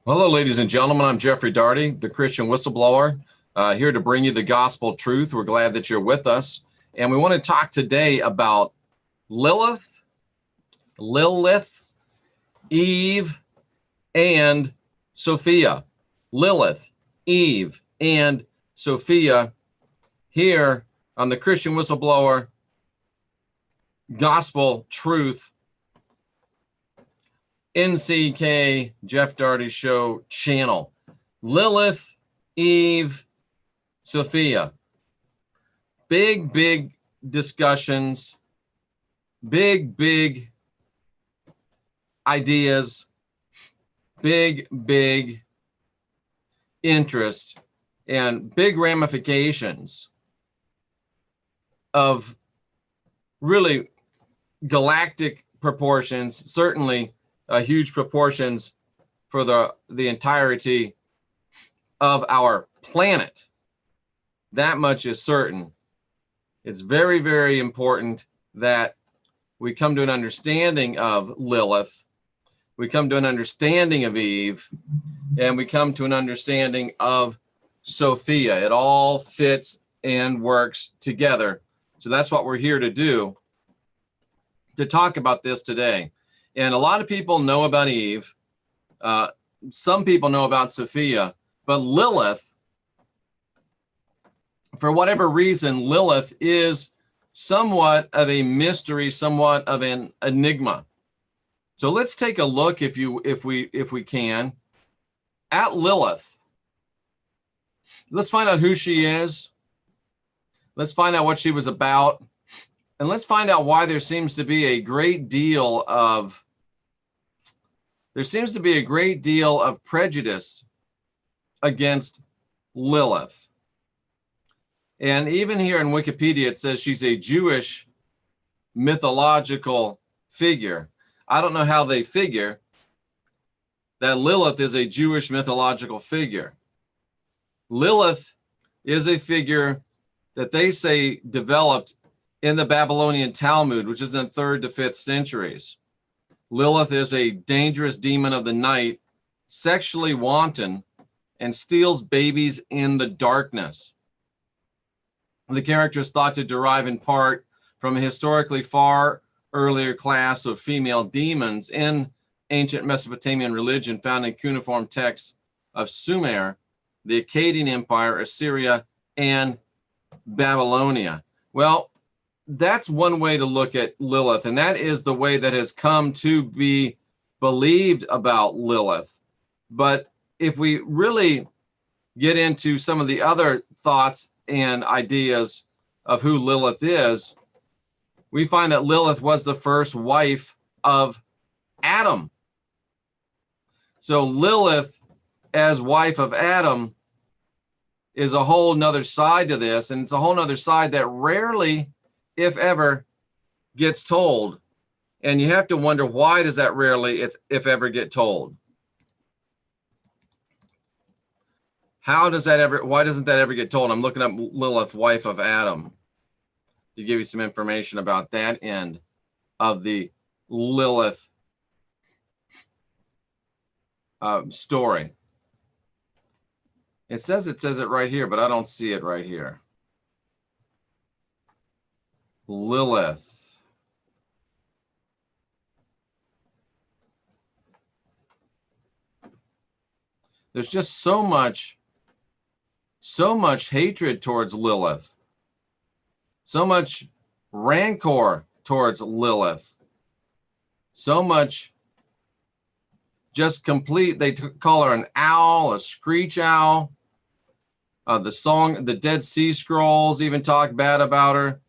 Hello, ladies and gentlemen. I'm Jeffrey Darty, the Christian Whistleblower, here to bring you the gospel truth. We're glad that you're with us. And we want to talk today about Lilith, Eve, and Sophia. Lilith, Eve, and Sophia here on the Christian Whistleblower Gospel Truth NCK Jeff Darty Show channel. Lilith, Eve, Sophia. Big discussions, big ideas, big interest, and big ramifications of really galactic proportions, certainly huge proportions for the entirety of our planet. That much is certain. It's very important that we come to an understanding of Lilith, we come to an understanding of Eve, and we come to an understanding of Sophia. It all fits and works together. So that's what we're here to do, to talk about this today. And a lot of people know about Eve. Some people know about Sophia, but Lilith, for whatever reason, Lilith is somewhat of a mystery, somewhat of an enigma. So let's take a look, if we can, at Lilith. Let's find out who she is. Let's find out what she was about. And let's find out why there seems to be a great deal of prejudice against Lilith. And even here in Wikipedia, it says she's a Jewish mythological figure. I don't know how they figure that Lilith is a Jewish mythological figure. Lilith is a figure that they say developed in the Babylonian Talmud, which is in the 3rd to 5th centuries. Lilith is a dangerous demon of the night, sexually wanton, and steals babies in the darkness. The character is thought to derive in part from a historically far earlier class of female demons in ancient Mesopotamian religion found in cuneiform texts of Sumer, the Akkadian Empire, Assyria, and Babylonia. Well, that's one way to look at Lilith, and that is the way that has come to be believed about Lilith. But if we really get into some of the other thoughts and ideas of who Lilith is, we find that Lilith was the first wife of Adam. So Lilith, as wife of Adam, is a whole nother side to this, and it's a whole nother side that rarely, if ever, gets told. And you have to wonder, why does that rarely, if ever, get told? Why doesn't that ever get told? I'm looking up Lilith, wife of Adam, to give you some information about that end of the Lilith story. It says it right here, but I don't see it right here. Lilith. There's just so much hatred towards Lilith, so much rancor towards Lilith, so much just complete. They call her an owl, a screech owl. The Dead Sea Scrolls even talk bad about her.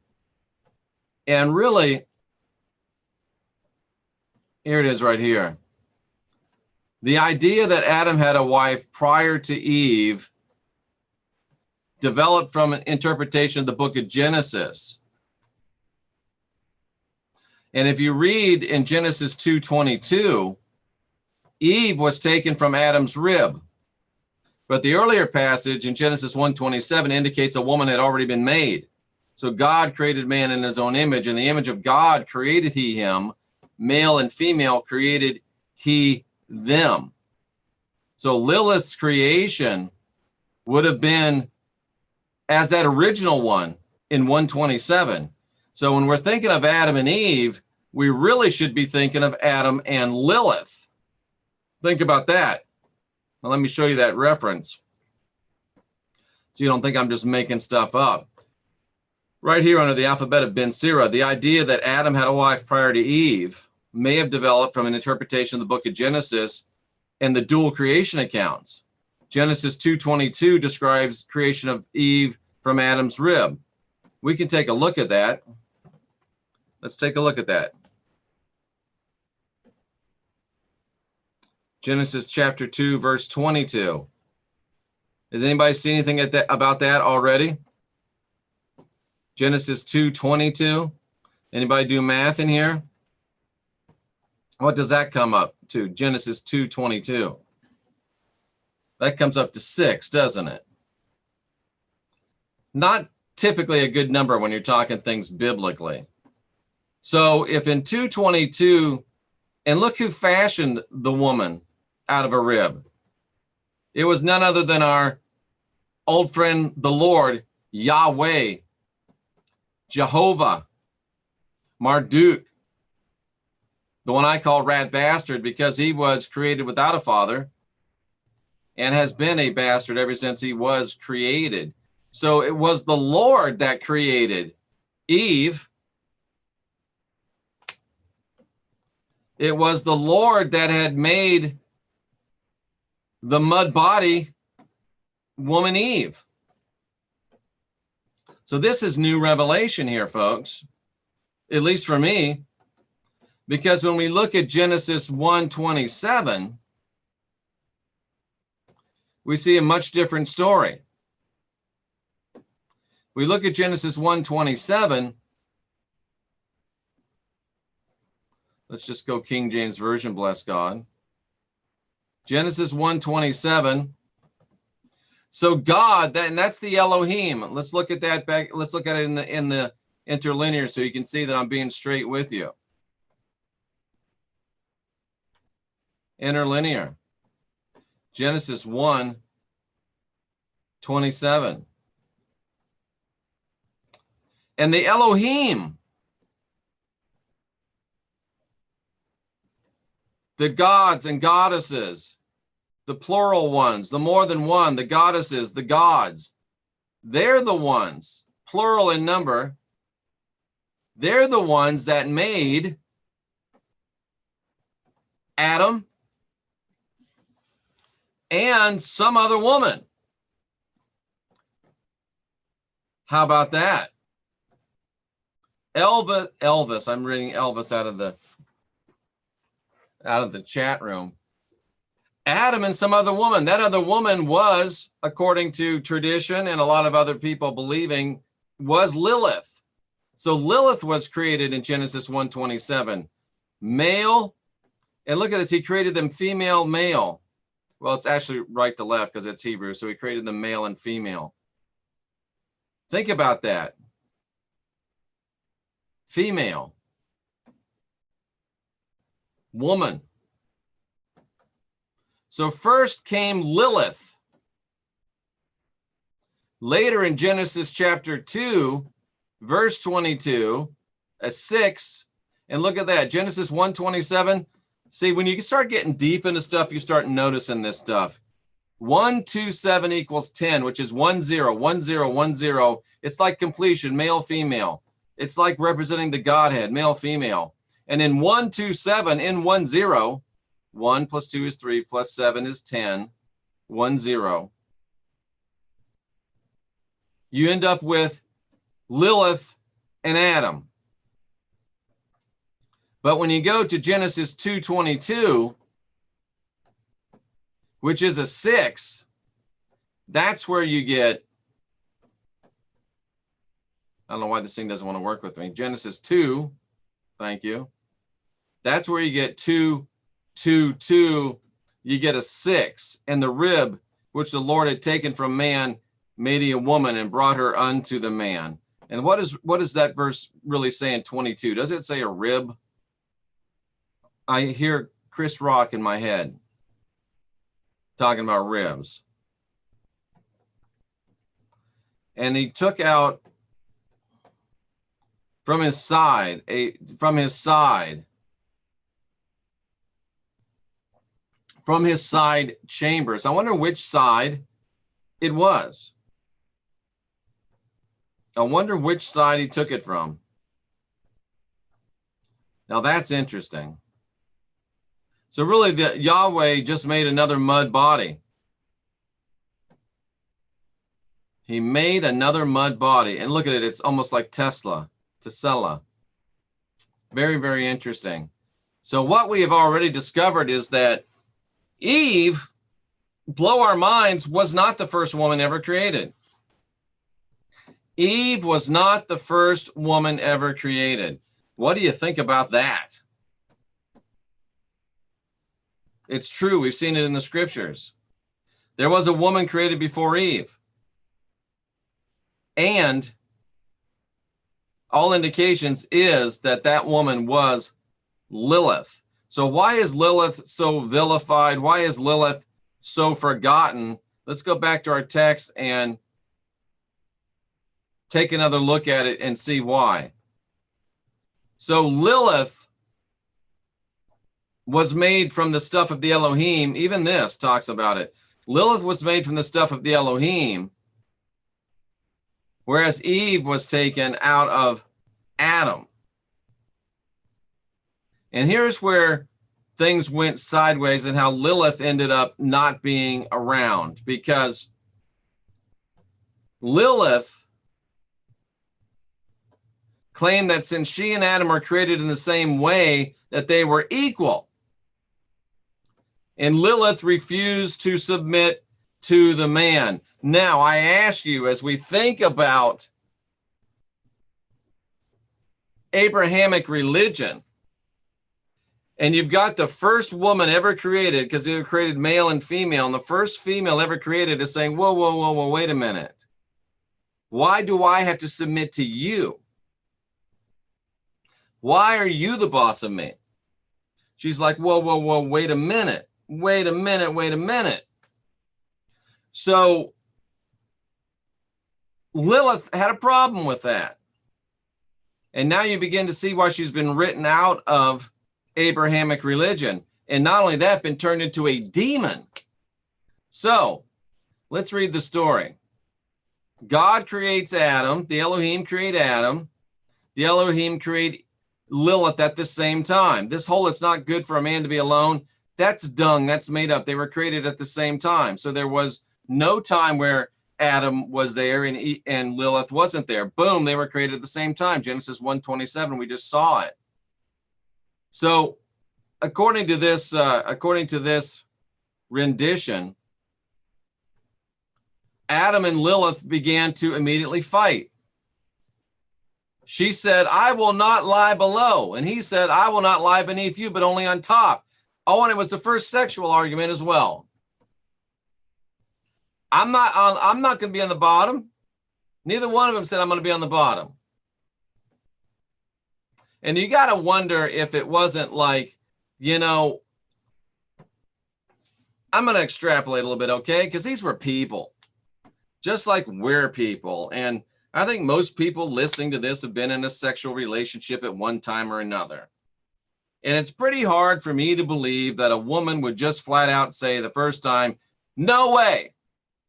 And really, here it is right here. The idea that Adam had a wife prior to Eve developed from an interpretation of the book of Genesis. And if you read in Genesis 2:22, Eve was taken from Adam's rib. But the earlier passage in Genesis 1:27 indicates a woman had already been made. So God created man in his own image. In the image of God created he him. Male and female created he them. So Lilith's creation would have been as that original one in 127. So when we're thinking of Adam and Eve, we really should be thinking of Adam and Lilith. Think about that. Now, let me show you that reference so you don't think I'm just making stuff up. Right here under the alphabet of Ben Sira, the idea that Adam had a wife prior to Eve may have developed from an interpretation of the book of Genesis and the dual creation accounts. Genesis 2:22 describes creation of Eve from Adam's rib. We can take a look at that. Let's take a look at that. Genesis chapter 2, verse 22. Has anybody seen anything about that already? Genesis 2:22. Anybody do math in here? What does that come up to? Genesis 2:22. That comes up to 6, doesn't it? Not typically a good number when you're talking things biblically. So if in 2:22, and look who fashioned the woman out of a rib. It was none other than our old friend, the Lord, Yahweh, Jehovah, Marduk, the one I call Rat Bastard because he was created without a father and has been a bastard ever since he was created. So it was the Lord that created Eve. It was the Lord that had made the mud body woman Eve. So this is new revelation here, folks, at least for me, because when we look at Genesis 1:27, we see a much different story. We look at Genesis 1:27. Let's just go King James Version, bless God. Genesis 1:27. So God, and that's the Elohim. Let's look at that back. Let's look at it in the interlinear so you can see that I'm being straight with you. Interlinear. Genesis 1:27. And the Elohim, the gods and goddesses, the plural ones, the more than one, the goddesses, the gods, they're the ones, plural in number, they're the ones that made Adam and some other woman. How about that? Elvis, I'm reading Elvis out of the chat room. Adam and some other woman. That other woman was, according to tradition and a lot of other people believing, was Lilith. So Lilith was created in Genesis 1:27. Male, and look at this, he created them female, male. Well, it's actually right to left because it's Hebrew, so he created them male and female. Think about that. Female. Woman. So first came Lilith. Later in Genesis chapter 2, verse 22, a 6, and look at that, Genesis 1:27. See, when you start getting deep into stuff, you start noticing this stuff. 1, 2, 7 equals 10, which is 1, 0, 1, 0, 1, 0. It's like completion, male, female. It's like representing the Godhead, male, female. And in 1, 2, 7, in 1, 0, 1 plus 2 is 3, plus 7 is 10, 1, 0. You end up with Lilith and Adam. But when you go to Genesis 2:22, which is a 6, that's where you get, I don't know why this thing doesn't want to work with me. Genesis 2, thank you. That's where you get 2, 2, 2. You get a 6. And the rib, which the Lord had taken from man, made he a woman and brought her unto the man. And what is that verse really say in 22? Does it say a rib? I hear Chris Rock in my head. talking about ribs. And he took out from his side, from his side chambers. I wonder which side it was. I wonder which side he took it from. Now that's interesting. So really, the Yahweh just made another mud body. He made another mud body. And look at it. It's almost like Tesla. Very, very interesting. So what we have already discovered is that Eve, blow our minds, was not the first woman ever created. Eve was not the first woman ever created. What do you think about that? It's true. We've seen it in the scriptures. There was a woman created before Eve. And all indications is that that woman was Lilith. So why is Lilith so vilified? Why is Lilith so forgotten? Let's go back to our text and take another look at it and see why. So Lilith was made from the stuff of the Elohim. Even this talks about it. Lilith was made from the stuff of the Elohim, whereas Eve was taken out of Adam. And here's where things went sideways and how Lilith ended up not being around, because Lilith claimed that since she and Adam were created in the same way, that they were equal. And Lilith refused to submit to the man. Now, I ask you, as we think about Abrahamic religion, and you've got the first woman ever created, because they were created male and female, and the first female ever created is saying, whoa, whoa, whoa, whoa, wait a minute. Why do I have to submit to you? Why are you the boss of me? She's like, whoa, whoa, whoa, wait a minute. Wait a minute, wait a minute. So Lilith had a problem with that. And now you begin to see why she's been written out of Abrahamic religion. And not only that, been turned into a demon. So let's read the story. God creates Adam. The Elohim create Adam. The Elohim create Lilith at the same time. This whole "it's not good for a man to be alone," that's dung. That's made up. They were created at the same time. So there was no time where Adam was there and Lilith wasn't there. Boom, they were created at the same time. Genesis 1:27, we just saw it. So according to this rendition, Adam and Lilith began to immediately fight. She said, "I will not lie below." And he said, "I will not lie beneath you, but only on top." Oh, and it was the first sexual argument as well. I'm not going to be on the bottom. Neither one of them said I'm going to be on the bottom. And you got to wonder if it wasn't like, I'm going to extrapolate a little bit, okay? Because these were people, just like we're people. And I think most people listening to this have been in a sexual relationship at one time or another. And it's pretty hard for me to believe that a woman would just flat out say the first time, "No way,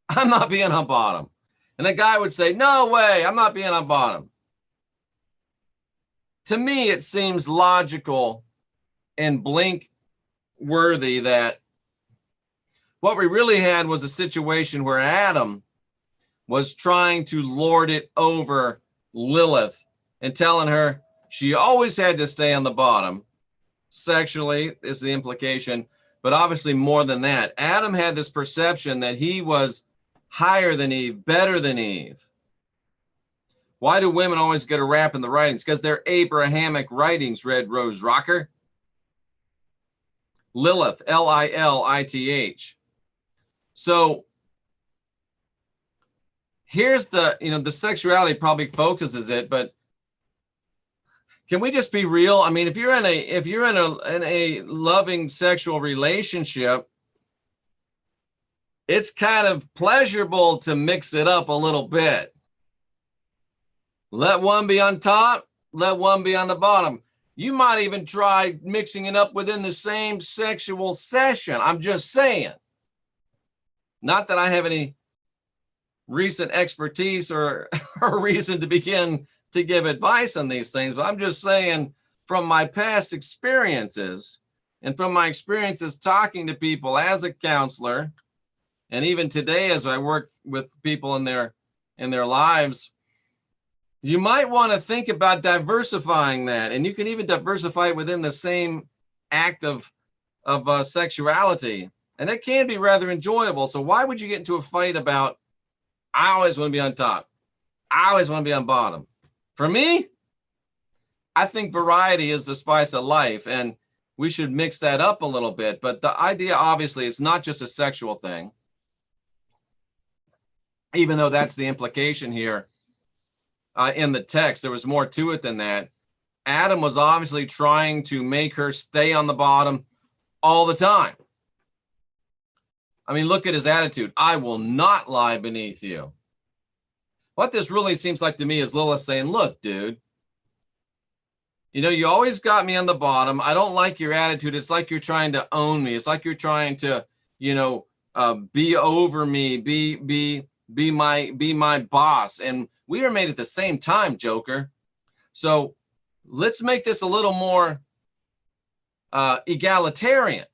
I'm not being on bottom." And a guy would say, "No way, I'm not being on bottom." To me, it seems logical and blink worthy that what we really had was a situation where Adam was trying to lord it over Lilith and telling her she always had to stay on the bottom. Sexually is the implication, but obviously more than that. Adam had this perception that he was higher than Eve, better than Eve. Why do women always get a rap in the writings? Because they're Abrahamic writings, Red Rose Rocker. Lilith, Lilith. So here's the sexuality probably focuses it, but can we just be real? I mean, if you're in a loving sexual relationship, it's kind of pleasurable to mix it up a little bit. Let one be on top, let one be on the bottom. You might even try mixing it up within the same sexual session. I'm just saying. Not that I have any recent expertise or reason to begin to give advice on these things, but I'm just saying from my past experiences and from my experiences talking to people as a counselor, and even today as I work with people in their lives, you might want to think about diversifying that. And you can even diversify it within the same act of sexuality. And it can be rather enjoyable. So why would you get into a fight about, I always want to be on top, I always want to be on bottom? For me, I think variety is the spice of life, and we should mix that up a little bit. But the idea, obviously, it's not just a sexual thing, even though that's the implication here in the text. There was more to it than that. Adam was obviously trying to make her stay on the bottom all the time. I mean, look at his attitude. I will not lie beneath you. What this really seems like to me is Lilith saying, look, dude, you know, you always got me on the bottom. I don't like your attitude. It's like you're trying to own me. It's like you're trying to, you know, be over me, be my boss. And we are made at the same time, Joker. So let's make this a little more egalitarian.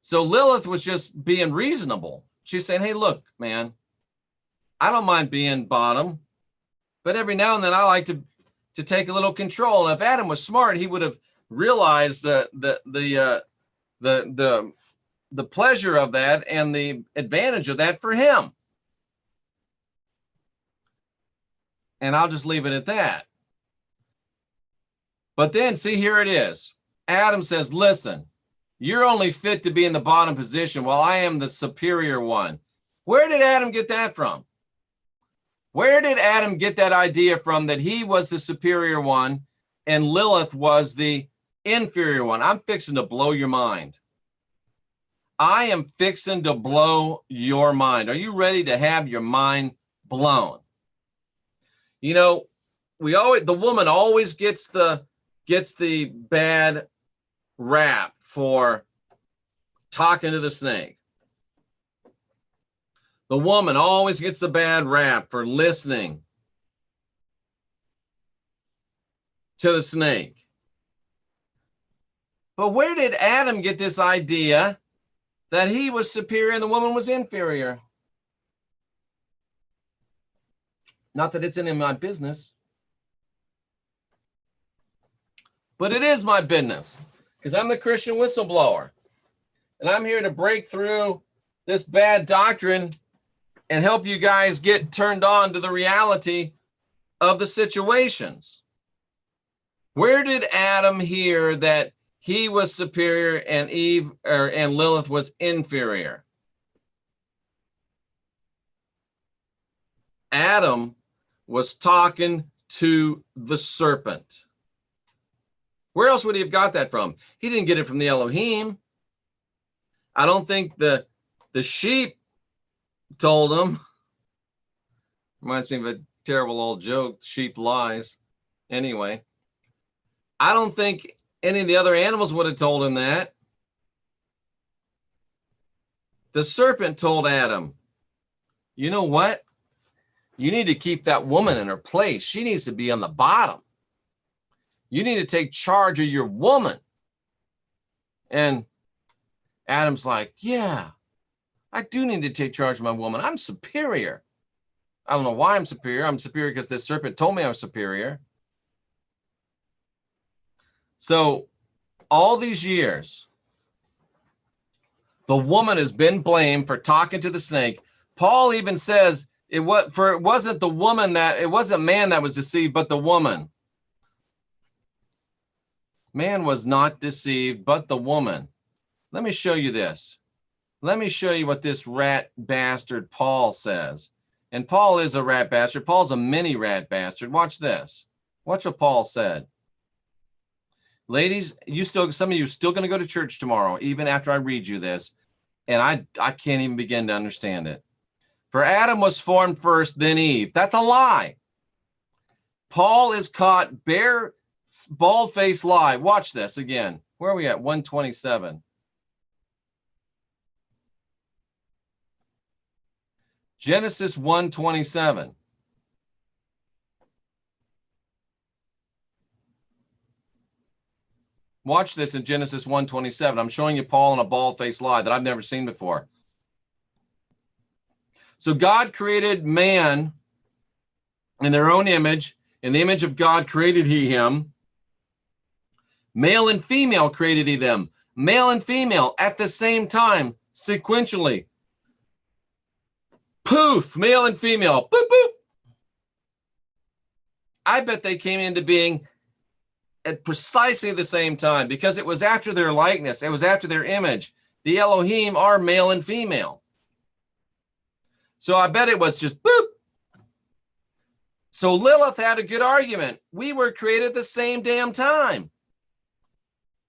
So Lilith was just being reasonable. She's saying, hey, look, man, I don't mind being bottom, but every now and then I like to take a little control. And if Adam was smart, he would have realized the pleasure of that and the advantage of that for him. And I'll just leave it at that. But then, see, here it is. Adam says, listen, you're only fit to be in the bottom position while I am the superior one. Where did Adam get that from? Where did Adam get that idea from that he was the superior one and Lilith was the inferior one? I'm fixing to blow your mind. I am fixing to blow your mind. Are you ready to have your mind blown? You know, the woman always gets the bad rap for talking to the snake. The woman always gets the bad rap for listening to the snake. But where did Adam get this idea that he was superior and the woman was inferior? Not that it's any of my business, but it is my business because I'm the Christian whistleblower. And I'm here to break through this bad doctrine and help you guys get turned on to the reality of the situations. Where did Adam hear that he was superior and and Lilith was inferior? Adam was talking to the serpent. Where else would he have got that from? He didn't get it from the Elohim. I don't think the sheep told him. Reminds me of a terrible old joke, sheep lies. Anyway, I don't think any of the other animals would have told him that. The serpent told Adam, you know what? You need to keep that woman in her place. She needs to be on the bottom. You need to take charge of your woman. And Adam's like, yeah, I do need to take charge of my woman. I'm superior. I don't know why I'm superior. I'm superior because this serpent told me I was superior. So all these years, the woman has been blamed for talking to the snake. Paul even says it wasn't the woman it wasn't man that was deceived, but the woman. Man was not deceived, but the woman. Let me show you this. Let me show you what this rat bastard Paul says. And Paul is a rat bastard. Paul's a mini rat bastard. Watch this. Watch what Paul said. Ladies, some of you still going to go to church tomorrow, even after I read you this. And I can't even begin to understand it. For Adam was formed first, then Eve. That's a lie. Paul is caught bare, bald-faced lie. Watch this again. Where are we at? 127. Genesis 1:27. Watch this in Genesis 1:27. I'm showing you Paul in a bald-faced lie that I've never seen before. So God created man in their own image. In the image of God created he him. Male and female created he them. Male and female at the same time, sequentially. Poof, male and female. Boop, boop. I bet they came into being at precisely the same time because it was after their likeness. It was after their image. The Elohim are male and female. So I bet it was just boop. So Lilith had a good argument. We were created the same damn time.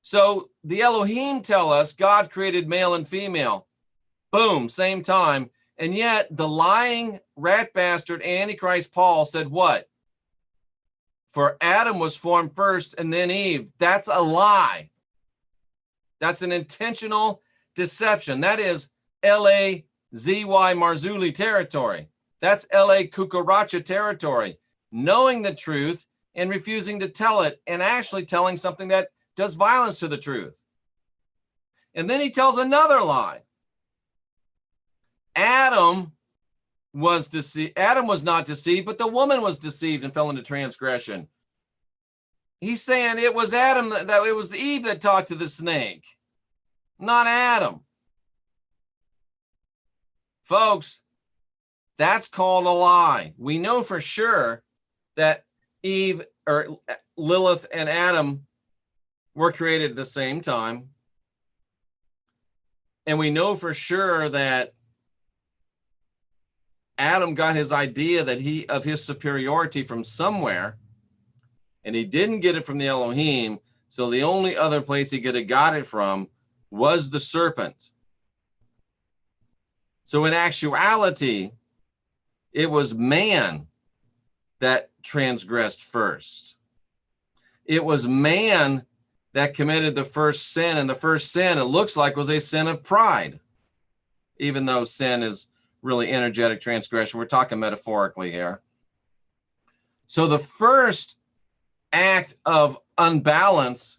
So the Elohim tell us God created male and female. Boom, same time. And yet the lying rat bastard Antichrist Paul said what? For Adam was formed first and then Eve. That's a lie. That's an intentional deception. That is L.A. ZY Marzulli territory. That's L.A. Cucaracha territory. Knowing the truth and refusing to tell it and actually telling something that does violence to the truth. And then he tells another lie. Adam was deceived. Adam was not deceived, but the woman was deceived and fell into transgression. He's saying it was Adam, that it was Eve that talked to the snake, not Adam. Folks, that's called a lie. We know for sure that Eve or Lilith and Adam were created at the same time. And we know for sure that Adam got his idea that of his superiority from somewhere, and he didn't get it from the Elohim. So the only other place he could have got it from was the serpent. So in actuality, it was man that transgressed first. It was man that committed the first sin, and the first sin, it looks like, was a sin of pride, even though sin is really energetic transgression. We're talking metaphorically here. So the first act of unbalance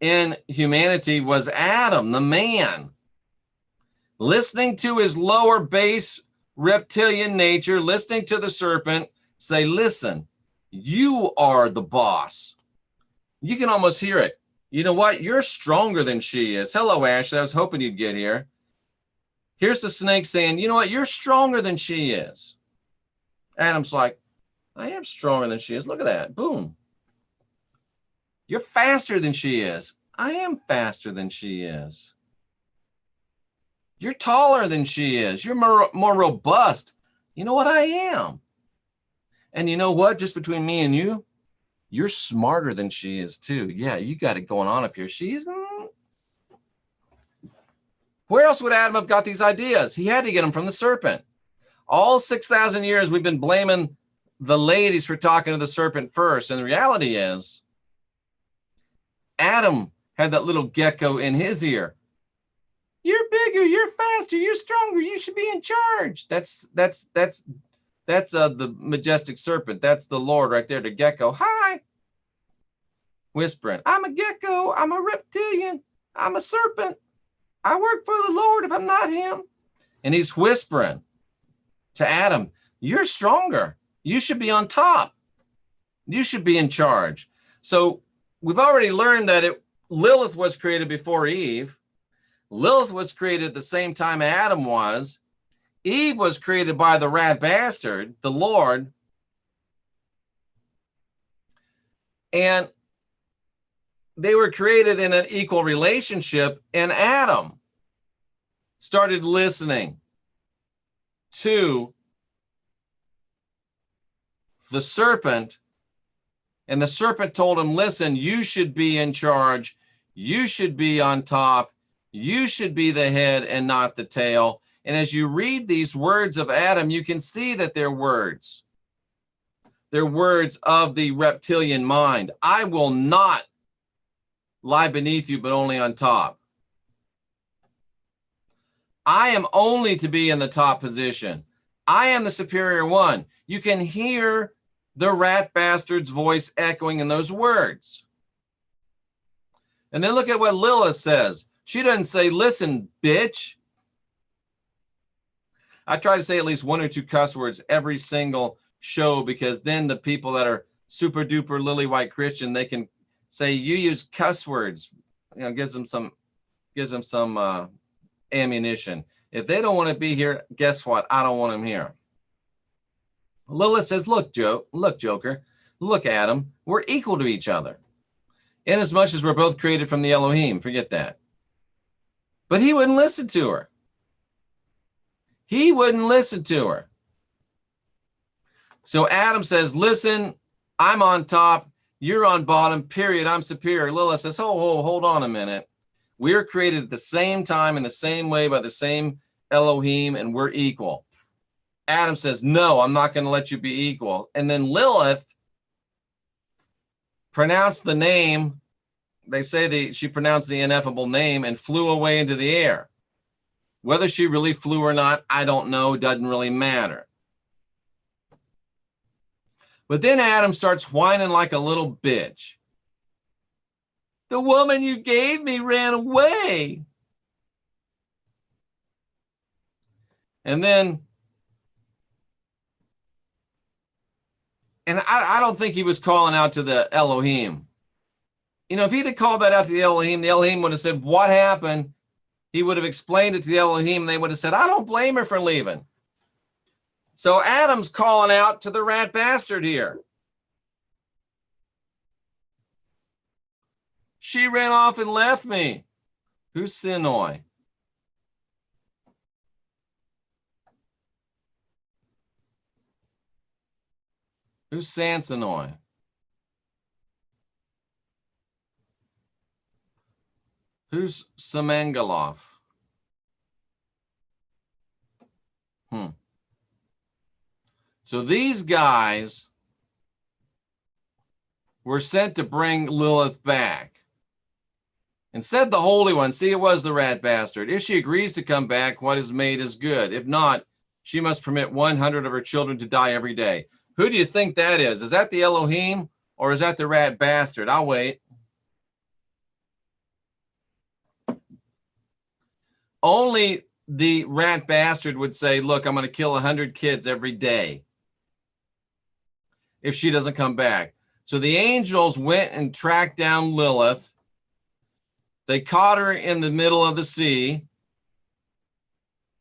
in humanity was Adam, the man, listening to his lower base reptilian nature, listening to the serpent say, listen, you are the boss. You can almost hear it. You know what? You're stronger than she is. Hello, Ashley. I was hoping you'd get here. Here's the snake saying, you know what? You're stronger than she is. Adam's like, I am stronger than she is. Look at that. Boom. You're faster than she is. I am faster than she is. You're taller than she is. You're more robust. You know what? I am. And you know what? Just between me and you, you're smarter than she is too. Yeah, you got it going on up here. She's... Where else would Adam have got these ideas? He had to get them from the serpent. All 6,000 years we've been blaming the ladies for talking to the serpent first. And the reality is, Adam had that little gecko in his ear. You're bigger, you're faster, you're stronger, you should be in charge. That's the majestic serpent. That's the Lord right there, the gecko. Hi. Whispering, I'm a gecko, I'm a reptilian, I'm a serpent. I work for the Lord if I'm not him. And he's whispering to Adam, you're stronger. You should be on top. You should be in charge. So we've already learned that Lilith was created before Eve. Lilith was created at the same time Adam was. Eve was created by the rat bastard, the Lord. And they were created in an equal relationship, and Adam started listening to the serpent, and the serpent told him, listen, you should be in charge. You should be on top. You should be the head and not the tail. And as you read these words of Adam, you can see that they're words. They're words of the reptilian mind. I will not lie beneath you, but only on top. I am only to be in the top position. I am the superior one. You can hear the rat bastard's voice echoing in those words. And then look at what Lilith says. She doesn't say, listen, bitch. I try to say at least one or two cuss words every single show, because then the people that are super duper lily white Christian, they can say, you use cuss words. You know, gives them some ammunition. If they don't want to be here, guess what? I don't want them here. Lilith says, look, Joker, look, Adam, we're equal to each other. Inasmuch as we're both created from the Elohim, forget that. But he wouldn't listen to her. He wouldn't listen to her. So Adam says, listen, I'm on top, you're on bottom, period, I'm superior. Lilith says, hold on a minute. We're created at the same time in the same way by the same Elohim, and we're equal. Adam says, no, I'm not going to let you be equal. And then Lilith pronounced the name. They say she pronounced the ineffable name and flew away into the air. Whether she really flew or not, I don't know. Doesn't really matter. But then Adam starts whining like a little bitch. The woman you gave me ran away. And then, and I don't think he was calling out to the Elohim. You know, if he'd have called that out to the Elohim would have said, what happened? He would have explained it to the Elohim, and they would have said, I don't blame her for leaving. So Adam's calling out to the rat bastard here. She ran off and left me. Who's Sinoi? Who's Sansonoi? Who's Semengaloff? So these guys were sent to bring Lilith back. And said the Holy One, see, it was the rat bastard. If she agrees to come back, what is made is good. If not, she must permit 100 of her children to die every day. Who do you think that is? Is that the Elohim or is that the rat bastard? I'll wait. Only the rat bastard would say, look, I'm going to kill 100 kids every day if she doesn't come back. So the angels went and tracked down Lilith. They caught her in the middle of the sea.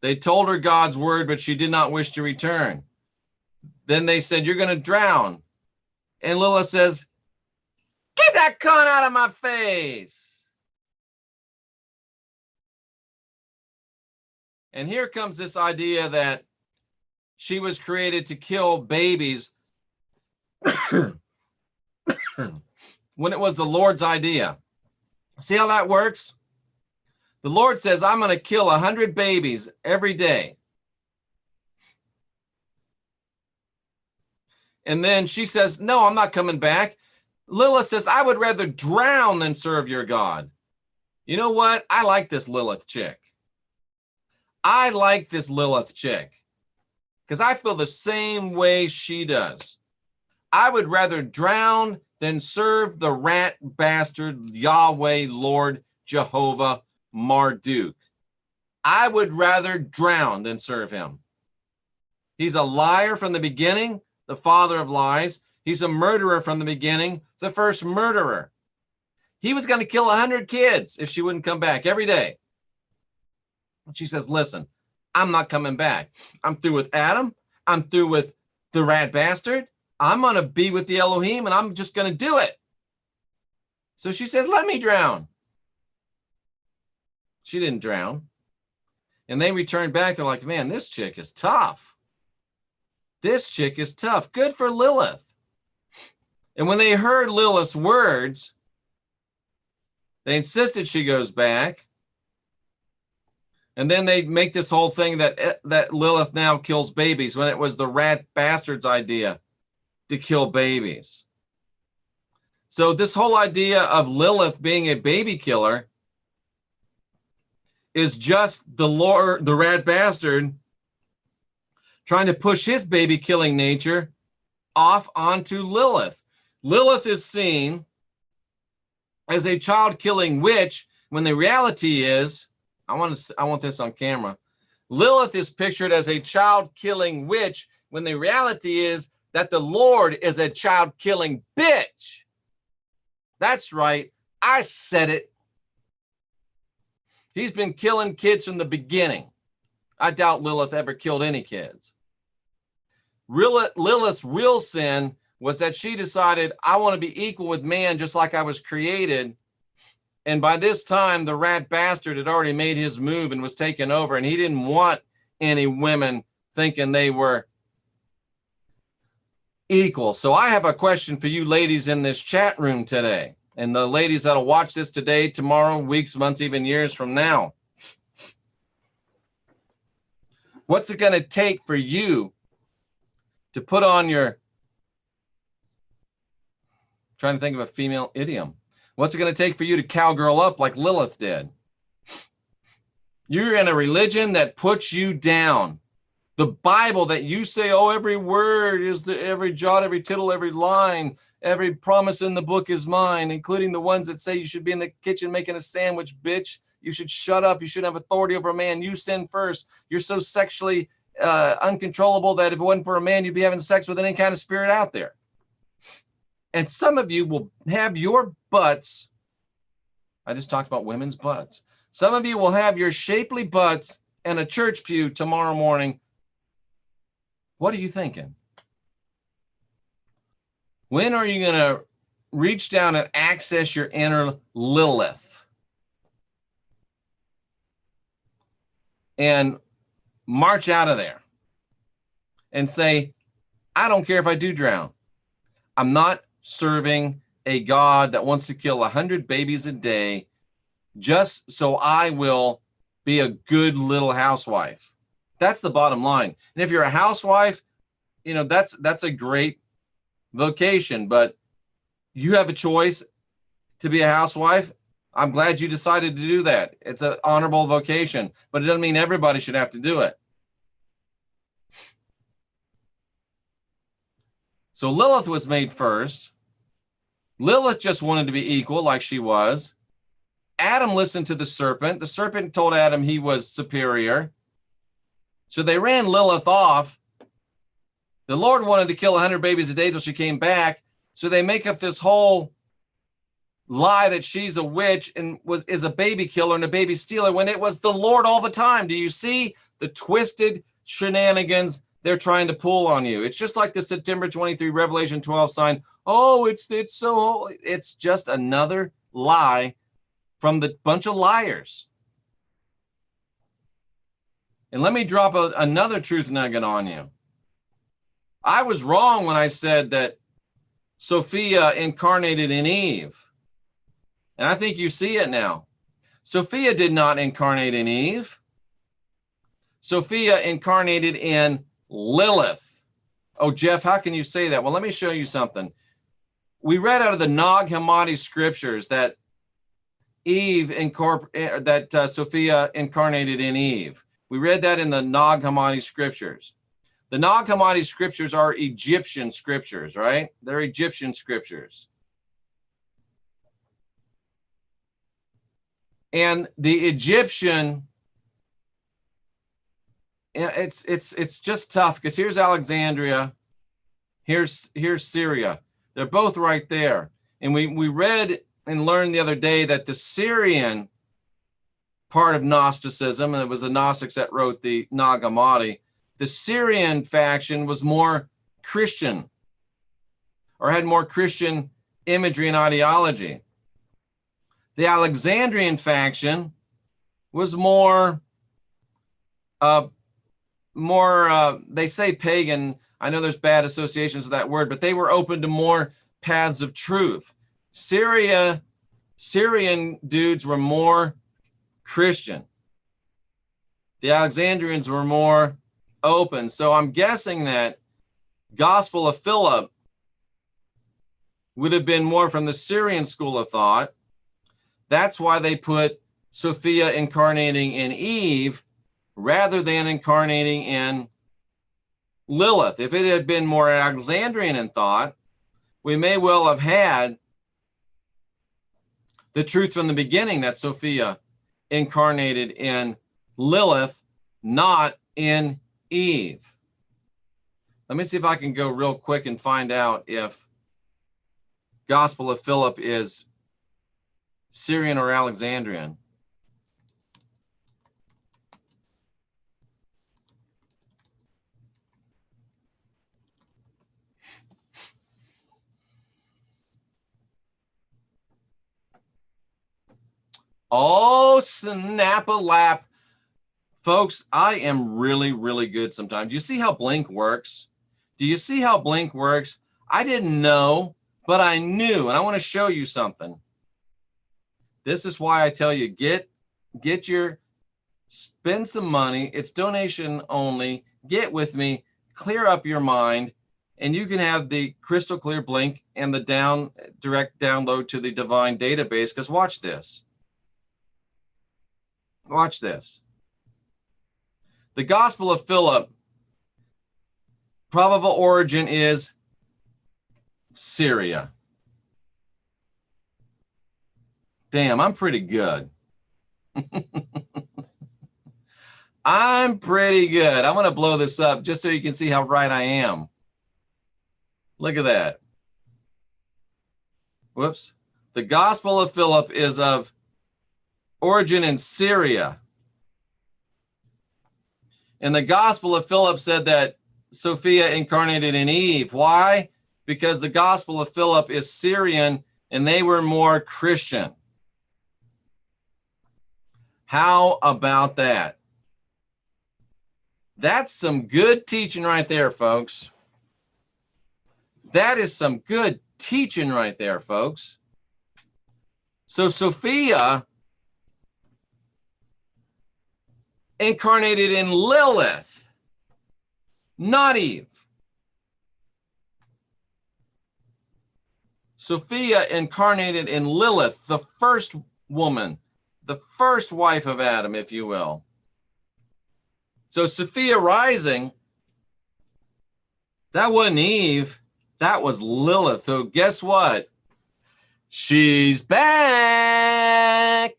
They told her God's word, but she did not wish to return. Then they said, you're going to drown. And Lilith says, get that cunt out of my face. And here comes this idea that she was created to kill babies when it was the Lord's idea. See how that works? The Lord says, I'm going to kill 100 babies every day. And then she says, no, I'm not coming back. Lilith says, I would rather drown than serve your God. You know what? I like this Lilith chick. I like this Lilith chick because I feel the same way she does. I would rather drown than serve the rat bastard Yahweh, Lord, Jehovah, Marduk. I would rather drown than serve him. He's a liar from the beginning, the father of lies. He's a murderer from the beginning, the first murderer. He was going to kill 100 kids if she wouldn't come back every day. She says, listen, I'm not coming back. I'm through with Adam. I'm through with the rat bastard. I'm going to be with the Elohim, and I'm just going to do it. So she says, let me drown. She didn't drown. And they returned back. They're like, man, this chick is tough. This chick is tough. Good for Lilith. And when they heard Lilith's words, they insisted she goes back. And then they make this whole thing that Lilith now kills babies when it was the rat bastard's idea to kill babies. So this whole idea of Lilith being a baby killer is just the rat bastard trying to push his baby killing nature off onto Lilith. Lilith is seen as a child killing witch when the reality is, I want this on camera. Lilith is pictured as a child killing witch when the reality is that the Lord is a child killing bitch. That's right. I said it. He's been killing kids from the beginning. I doubt Lilith ever killed any kids. Lilith's real sin was that she decided, I want to be equal with man just like I was created. And by this time, the rat bastard had already made his move and was taken over, and he didn't want any women thinking they were equal. So I have a question for you ladies in this chat room today, and the ladies that'll watch this today, tomorrow, weeks, months, even years from now. What's it going to take for you to put on your, trying to think of a female idiom. What's it going to take for you to cowgirl up like Lilith did? You're in a religion that puts you down. The Bible that you say, oh, every word is every jot, every tittle, every line, every promise in the book is mine, including the ones that say you should be in the kitchen making a sandwich, bitch. You should shut up. You shouldn't have authority over a man. You sin first. You're so sexually uncontrollable that if it wasn't for a man, you'd be having sex with any kind of spirit out there. And some of you will have your butts. I just talked about women's butts. Some of you will have your shapely butts in a church pew tomorrow morning. What are you thinking? When are you going to reach down and access your inner Lilith and march out of there and say, I don't care if I do drown. I'm not serving a God that wants to kill 100 babies a day just so I will be a good little housewife. That's the bottom line. And if you're a housewife, you know, that's a great vocation, but you have a choice to be a housewife. I'm glad you decided to do that. It's an honorable vocation, but it doesn't mean everybody should have to do it. So Lilith was made first. Lilith just wanted to be equal like she was. Adam listened to the serpent. The serpent told Adam he was superior. So they ran Lilith off. The Lord wanted to kill 100 babies a day till she came back. So they make up this whole lie that she's a witch and is a baby killer and a baby stealer when it was the Lord all the time. Do you see the twisted shenanigans they're trying to pull on you? It's just like the September 23 Revelation 12 sign. Oh, it's so holy. It's just another lie from the bunch of liars. And let me drop another truth nugget on you. I was wrong when I said that Sophia incarnated in Eve. And I think you see it now. Sophia did not incarnate in Eve. Sophia incarnated in Lilith. Oh, Jeff, how can you say that? Well, let me show you something. We read out of the Nag Hammadi scriptures that Sophia incarnated in Eve. We read that in the Nag Hammadi scriptures. The Nag Hammadi scriptures are Egyptian scriptures, right? They're Egyptian scriptures. And the Egyptian, it's just tough because here's Alexandria, here's Syria. They're both right there. And we read and learned the other day that the Syrian part of Gnosticism, and it was the Gnostics that wrote the Nag Hammadi, the Syrian faction was more Christian or had more Christian imagery and ideology. The Alexandrian faction was more, they say pagan. I know there's bad associations with that word, but they were open to more paths of truth. Syrian dudes were more Christian. The Alexandrians were more open. So I'm guessing that Gospel of Philip would have been more from the Syrian school of thought. That's why they put Sophia incarnating in Eve rather than incarnating in Lilith. If it had been more Alexandrian in thought, we may well have had the truth from the beginning that Sophia incarnated in Lilith, not in Eve. Let me see if I can go real quick and find out if Gospel of Philip is Syrian or Alexandrian. Oh, snap-a-lap. Folks, I am really, really good sometimes. Do you see how Blink works? Do you see how Blink works? I didn't know, but I knew, and I want to show you something. This is why I tell you, spend some money. It's donation only. Get with me, clear up your mind, and you can have the crystal clear Blink and the direct download to the divine database, because watch this. Watch this. The Gospel of Philip, probable origin is Syria. Damn, I'm pretty good. I'm pretty good. I'm going to blow this up just so you can see how right I am. Look at that. Whoops. The Gospel of Philip is of origin in Syria. And the Gospel of Philip said that Sophia incarnated in Eve. Why? Because the Gospel of Philip is Syrian and they were more Christian. How about that? That's some good teaching right there, folks. That is some good teaching right there, folks. So Sophia incarnated in Lilith, not Eve. Sophia incarnated in Lilith, the first woman, the first wife of Adam, if you will. So Sophia rising, that wasn't Eve, that was Lilith. So guess what? She's back.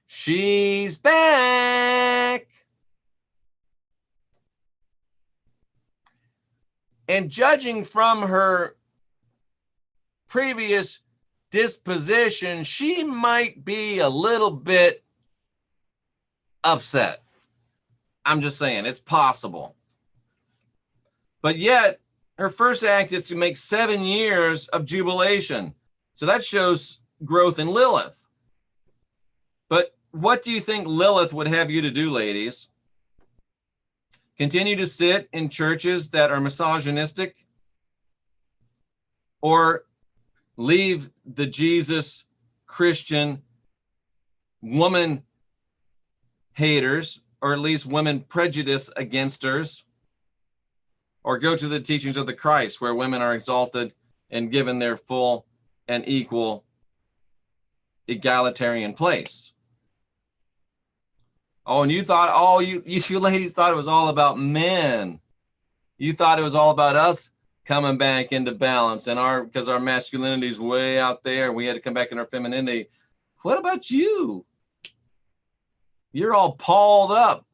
She's back. And judging from her previous disposition, she might be a little bit upset. I'm just saying, it's possible. But yet, her first act is to make 7 years of jubilation. So that shows growth in Lilith. But what do you think Lilith would have you to do, ladies? Continue to sit in churches that are misogynistic? Or leave the Jesus Christian woman haters, or at least women prejudice againsters? Or go to the teachings of the Christ, where women are exalted and given their full and equal egalitarian place? Oh, and you thought, you ladies thought it was all about men. You thought it was all about us coming back into balance, and because our masculinity is way out there, and we had to come back in our femininity. What about you? You're all palled up.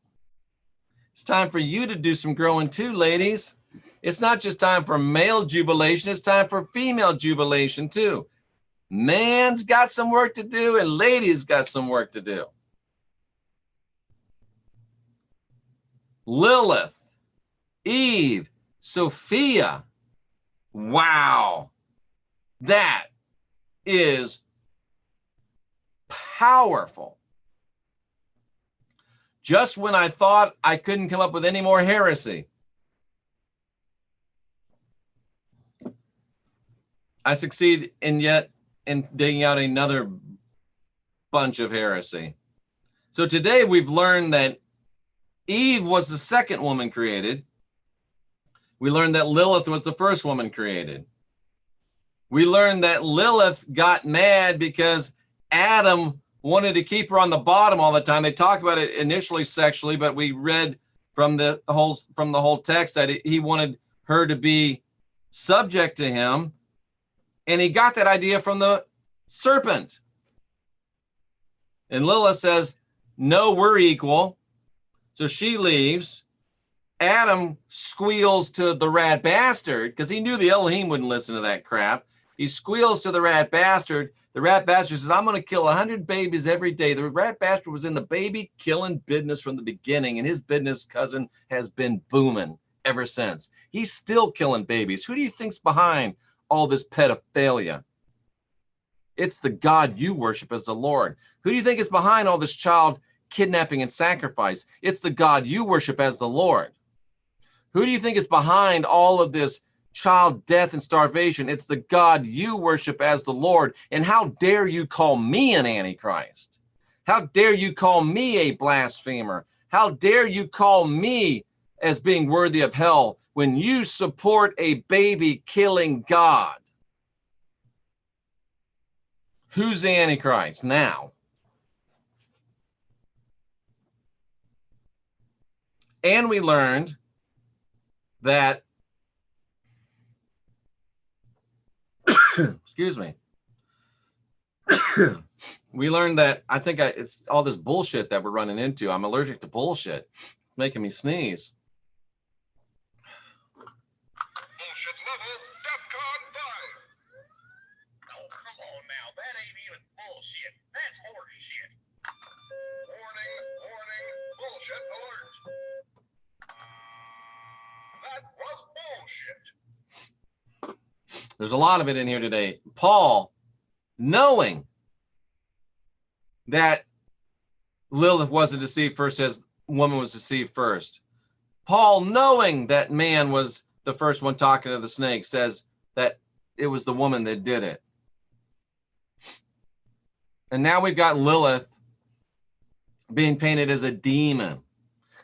It's time for you to do some growing too, ladies. It's not just time for male jubilation, it's time for female jubilation too. Man's got some work to do and ladies got some work to do. Lilith, Eve, Sophia. Wow. That is powerful. Just when I thought I couldn't come up with any more heresy, I succeed in digging out another bunch of heresy. So today we've learned that Eve was the second woman created. We learned that Lilith was the first woman created. We learned that Lilith got mad because Adam wanted to keep her on the bottom all the time. They talk about it initially sexually, but we read from the whole text that he wanted her to be subject to him. And he got that idea from the serpent. And Lilith says, no, we're equal. So she leaves. Adam squeals to the rat bastard because he knew the Elohim wouldn't listen to that crap. He squeals to the rat bastard. The rat bastard says, I'm going to kill 100 babies every day. The rat bastard was in the baby killing business from the beginning, and his business cousin has been booming ever since. He's still killing babies. Who do you think's behind all this pedophilia? It's the God you worship as the Lord. Who do you think is behind all this child kidnapping and sacrifice? It's the God you worship as the Lord. Who do you think is behind all of this child death and starvation? It's the God you worship as the Lord. And how dare you call me an antichrist? How dare you call me a blasphemer? How dare you call me as being worthy of hell when you support a baby killing God? Who's the antichrist now? And we learned that excuse me. We learned that it's all this bullshit that we're running into. I'm allergic to bullshit. It's making me sneeze. Bullshit level DEFCON 5. Oh, come on now. That ain't even bullshit. That's horse shit. Warning, warning, bullshit alert. That was bullshit. There's a lot of it in here today. Paul, knowing that Lilith wasn't deceived first, says woman was deceived first. Paul, knowing that man was the first one talking to the snake, says that it was the woman that did it. And now we've got Lilith being painted as a demon.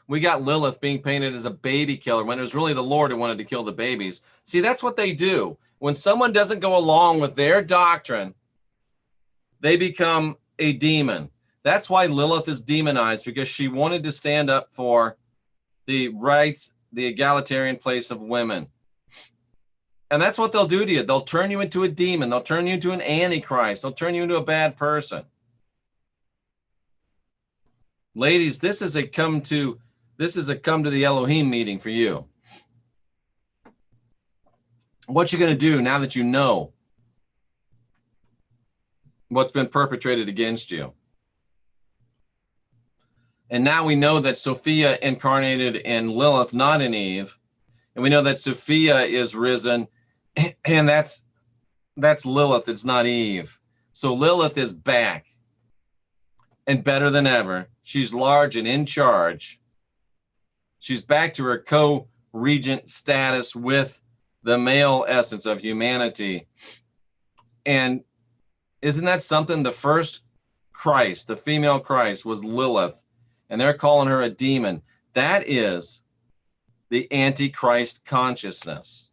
We got Lilith being painted as a baby killer when it was really the Lord who wanted to kill the babies. See, that's what they do. When someone doesn't go along with their doctrine, they become a demon. That's why Lilith is demonized, because she wanted to stand up for the rights, the egalitarian place of women. And that's what they'll do to you. They'll turn you into a demon. They'll turn you into an antichrist. They'll turn you into a bad person. Ladies, this is a come to the Elohim meeting for you. What you going to do now that you know what's been perpetrated against you? And now we know that Sophia incarnated in Lilith, not in Eve. And we know that Sophia is risen, and that's Lilith, it's not Eve. So Lilith is back and better than ever. She's large and in charge. She's back to her co-regent status with the male essence of humanity. And isn't that something? The first Christ, the female Christ, was Lilith, and they're calling her a demon. That is the Antichrist consciousness.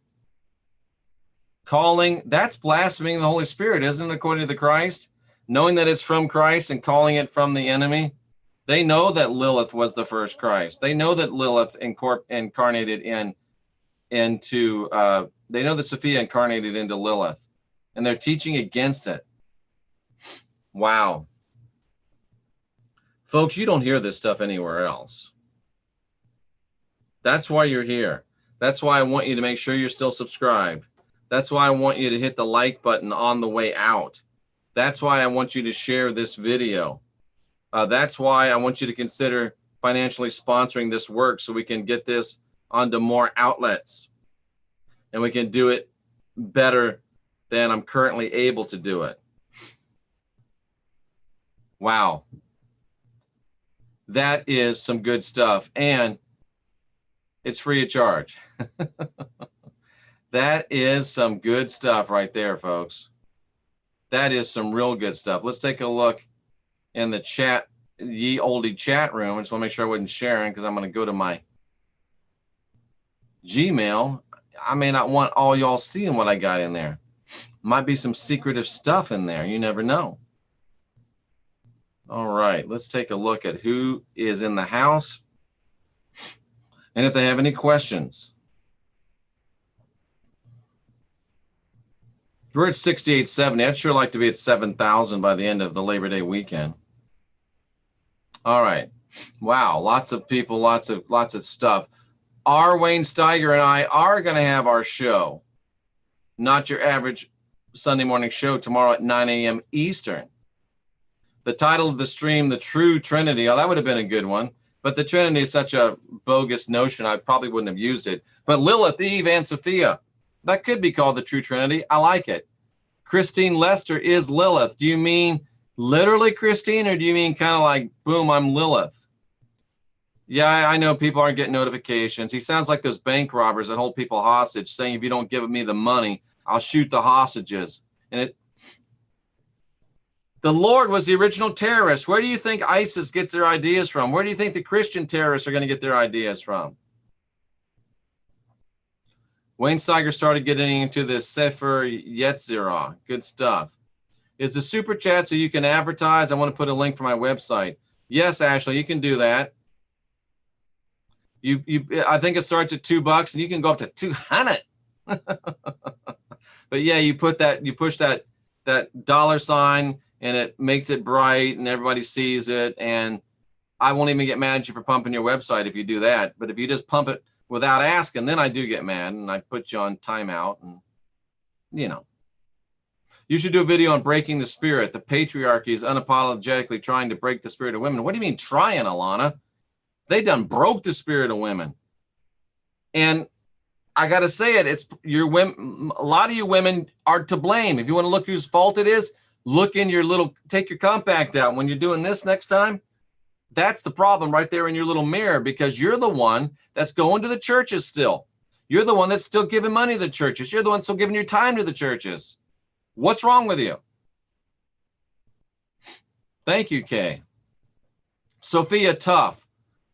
That's blaspheming the Holy Spirit, isn't it, according to the Christ? Knowing that it's from Christ and calling it from the enemy. They know that Lilith was the first Christ. They know that Lilith incarnated into they know that Sophia incarnated into Lilith, and they're teaching against it. Wow. Folks, you don't hear this stuff anywhere else. That's why you're here. That's why I want you to make sure you're still subscribed. That's why I want you to hit the like button on the way out. That's why I want you to share this video. That's why I want you to consider financially sponsoring this work so we can get this onto more outlets. And we can do it better than I'm currently able to do it. Wow. That is some good stuff. And it's free of charge. That is some good stuff right there, folks. That is some real good stuff. Let's take a look in the chat ye olde chat room. I just want to make sure I wasn't sharing because I'm going to go to my Gmail. I may not want all y'all seeing what I got in there. Might be some secretive stuff in there. You never know. All right, let's take a look at who is in the house and if they have any questions. We're at 6870. I'd sure like to be at 7,000 by the end of the Labor Day weekend. All right. Wow, lots of people, lots of stuff. Our Wayne Steiger and I are going to have our show, not your average Sunday morning show, tomorrow at 9 a.m. Eastern. The title of the stream, The True Trinity. Oh, that would have been a good one. But the Trinity is such a bogus notion, I probably wouldn't have used it. But Lilith, Eve, and Sophia. That could be called the True Trinity. I like it. Christine Lester is Lilith. Do you mean literally Christine, or do you mean kind of like, boom, I'm Lilith? Yeah, I know people aren't getting notifications. He sounds like those bank robbers that hold people hostage, saying if you don't give me the money, I'll shoot the hostages. And the Lord was the original terrorist. Where do you think ISIS gets their ideas from? Where do you think the Christian terrorists are going to get their ideas from? Wayne Steiger started getting into the Sefer Yetzirah. Good stuff. Is the super chat so you can advertise? I want to put a link for my website. Yes, Ashley, you can do that. I think it starts at $2 and you can go up to 200. But yeah, you push that $sign and it makes it bright and everybody sees it. And I won't even get mad at you for pumping your website if you do that. But if you just pump it without asking, then I do get mad and I put you on timeout. And you know, you should do a video on breaking the spirit. The patriarchy is unapologetically trying to break the spirit of women. What do you mean trying, Alana? They done broke the spirit of women. And I got to say it, it's your women. A lot of you women are to blame. If you want to look whose fault it is, look in your take your compact out when you're doing this next time. That's the problem right there in your little mirror, because you're the one that's going to the churches still. You're the one that's still giving money to the churches. You're the one still giving your time to the churches. What's wrong with you? Thank you, Kay. Sophia, tough.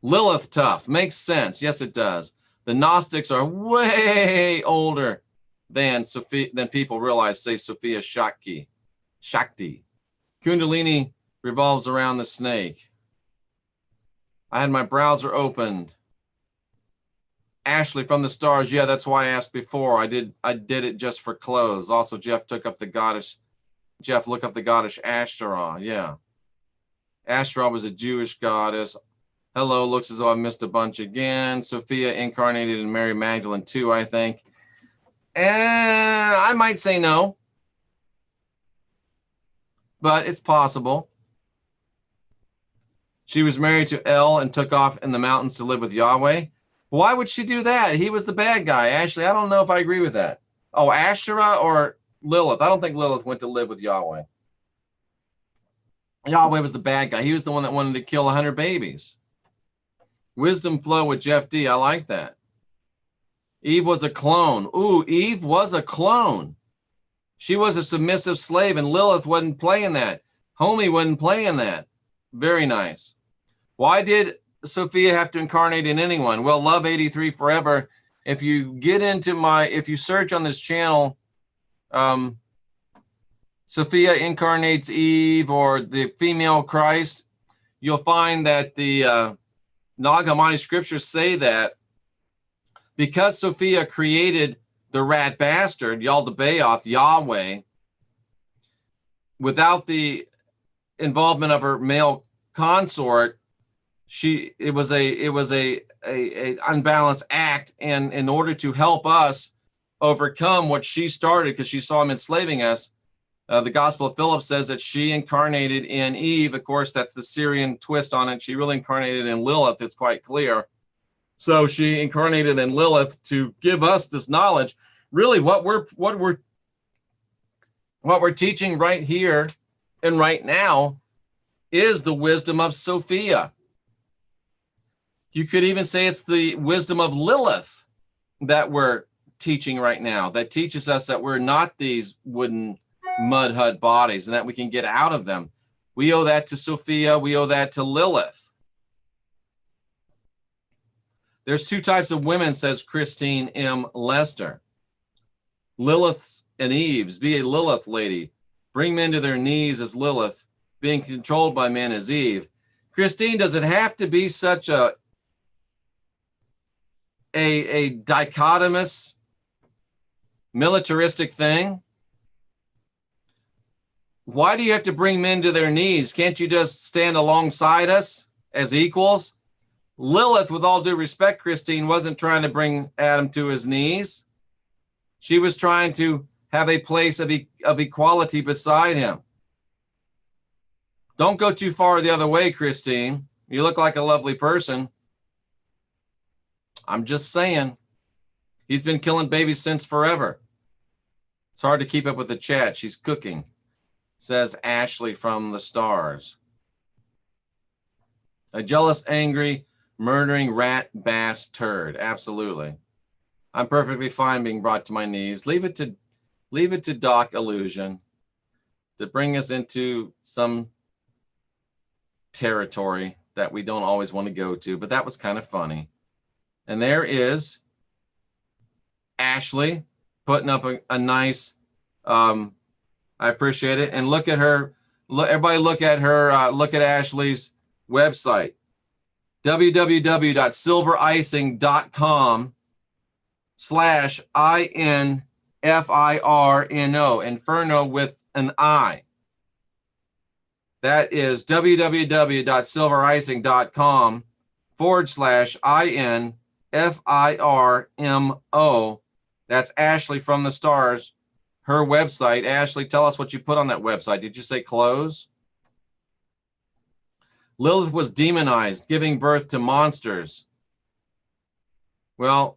Lilith, tough. Makes sense. Yes, it does. The Gnostics are way older than people realize, say Sophia Shakti. Kundalini revolves around the snake. I had my browser opened. Ashley from the stars. Yeah, that's why I asked before. I did it just for clothes. Also, Jeff look up the goddess Ashtaroth. Yeah. Ashtaroth was a Jewish goddess. Hello, looks as though I missed a bunch again. Sophia incarnated in Mary Magdalene too, I think. And I might say no, but it's possible. She was married to El and took off in the mountains to live with Yahweh. Why would she do that? He was the bad guy. Ashley, I don't know if I agree with that. Oh, Asherah or Lilith? I don't think Lilith went to live with Yahweh. Yahweh was the bad guy. He was the one that wanted to kill 100 babies. Wisdom flow with Jeff D. I like that. Eve was a clone. Ooh, Eve was a clone. She was a submissive slave, and Lilith wasn't playing that. Homie wasn't playing that. Very nice. Why did Sophia have to incarnate in anyone? Well, Love 83 Forever. If you search on this channel, Sophia incarnates Eve or the female Christ, you'll find that the Nag Hammadi scriptures say that because Sophia created the rat bastard, Yaldabaoth, Yahweh, without the involvement of her male consort, it was a unbalanced act, and in order to help us overcome what she started, because she saw him enslaving us, the Gospel of Philip says that she incarnated in Eve. Of course, that's the Syrian twist on it. She really incarnated in Lilith. It's quite clear. So she incarnated in Lilith to give us this knowledge. Really, what we're teaching right here and right now is the wisdom of Sophia. You could even say it's the wisdom of Lilith that we're teaching right now, that teaches us that we're not these wooden mud hut bodies and that we can get out of them. We owe that to Sophia. We owe that to Lilith. There's two types of women, says Christine M. Lester. Liliths and Eves. Be a Lilith lady. Bring men to their knees as Lilith. Being controlled by men as Eve. Christine, does it have to be such a dichotomous, militaristic thing? Why do you have to bring men to their knees? Can't you just stand alongside us as equals? Lilith, with all due respect, Christine, wasn't trying to bring Adam to his knees. She was trying to have a place of equality beside him. Don't go too far the other way, Christine. You look like a lovely person. I'm just saying. He's been killing babies since forever. It's hard to keep up with the chat. She's cooking, says Ashley from the stars. A jealous, angry, murdering rat bass turd. Absolutely. I'm perfectly fine being brought to my knees. Leave it to Doc Illusion to bring us into some territory that we don't always want to go to, but that was kind of funny. And there is Ashley putting up a nice, I appreciate it. And look at her, everybody look at her, look at Ashley's website, www.silvericing.com/INFIRNO, Inferno with an I. That is www.silvericing.com/INFIRMO. That's Ashley from the stars, her website. Ashley, tell us what you put on that website. Did you say clothes? Lilith was demonized, giving birth to monsters. Well,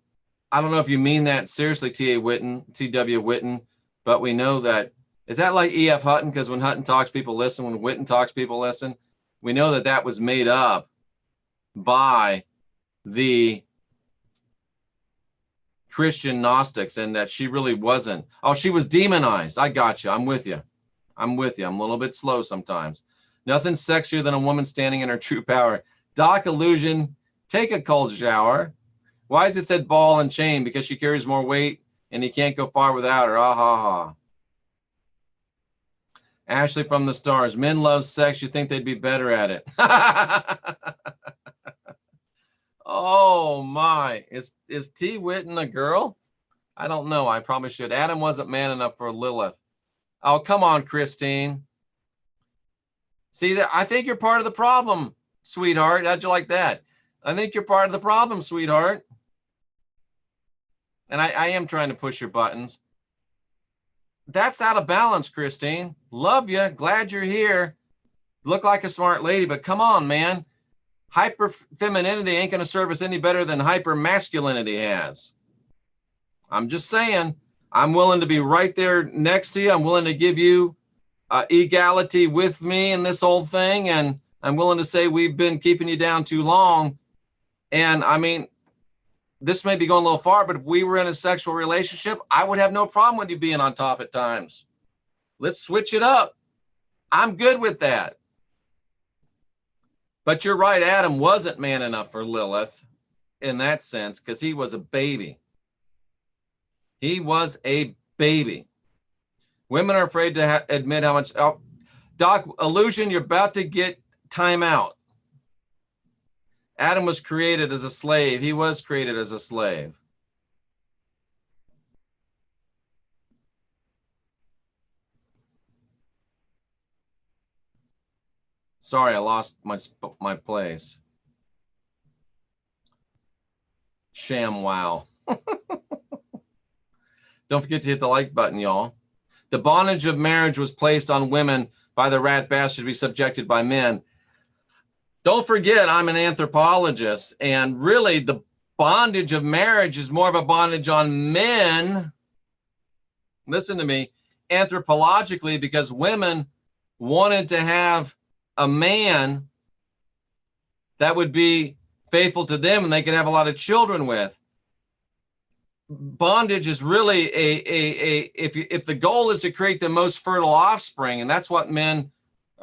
I don't know if you mean that seriously, T.W. Whitten, but we know that. Is that like E.F. Hutton? Because when Hutton talks, people listen. When Whitten talks, people listen. We know that that was made up by the Christian Gnostics and that she really wasn't. Oh, she was demonized. I got you. I'm with you. I'm with you. I'm a little bit slow sometimes. Nothing sexier than a woman standing in her true power. Doc Illusion, take a cold shower. Why is it said ball and chain? Because she carries more weight and you can't go far without her. Ah, ha, ha. Ashley from the stars. Men love sex. You think they'd be better at it. Oh, my. Is T. Whitten a girl? I don't know. I probably should. Adam wasn't man enough for Lilith. Oh, come on, Christine. See, I think you're part of the problem, sweetheart. How'd you like that? I think you're part of the problem, sweetheart. And I am trying to push your buttons. That's out of balance, Christine. Love you. Glad you're here. Look like a smart lady, but come on, man. Hyper femininity ain't going to serve us any better than hyper masculinity has. I'm just saying, I'm willing to be right there next to you. I'm willing to give you equality with me in this whole thing. And I'm willing to say we've been keeping you down too long. And I mean, this may be going a little far, but if we were in a sexual relationship, I would have no problem with you being on top at times. Let's switch it up. I'm good with that. But you're right, Adam wasn't man enough for Lilith in that sense because he was a baby. He was a baby. Women are afraid to admit how much. Oh, Doc Illusion, you're about to get time out. Adam was created as a slave. He was created as a slave. Sorry, I lost my place. Sham wow. Don't forget to hit the like button, y'all. The bondage of marriage was placed on women by the rat bastard to be subjected by men. Don't forget, I'm an anthropologist, and really the bondage of marriage is more of a bondage on men. Listen to me, anthropologically, because women wanted to have a man that would be faithful to them and they could have a lot of children with. Bondage is really if the goal is to create the most fertile offspring, and that's what men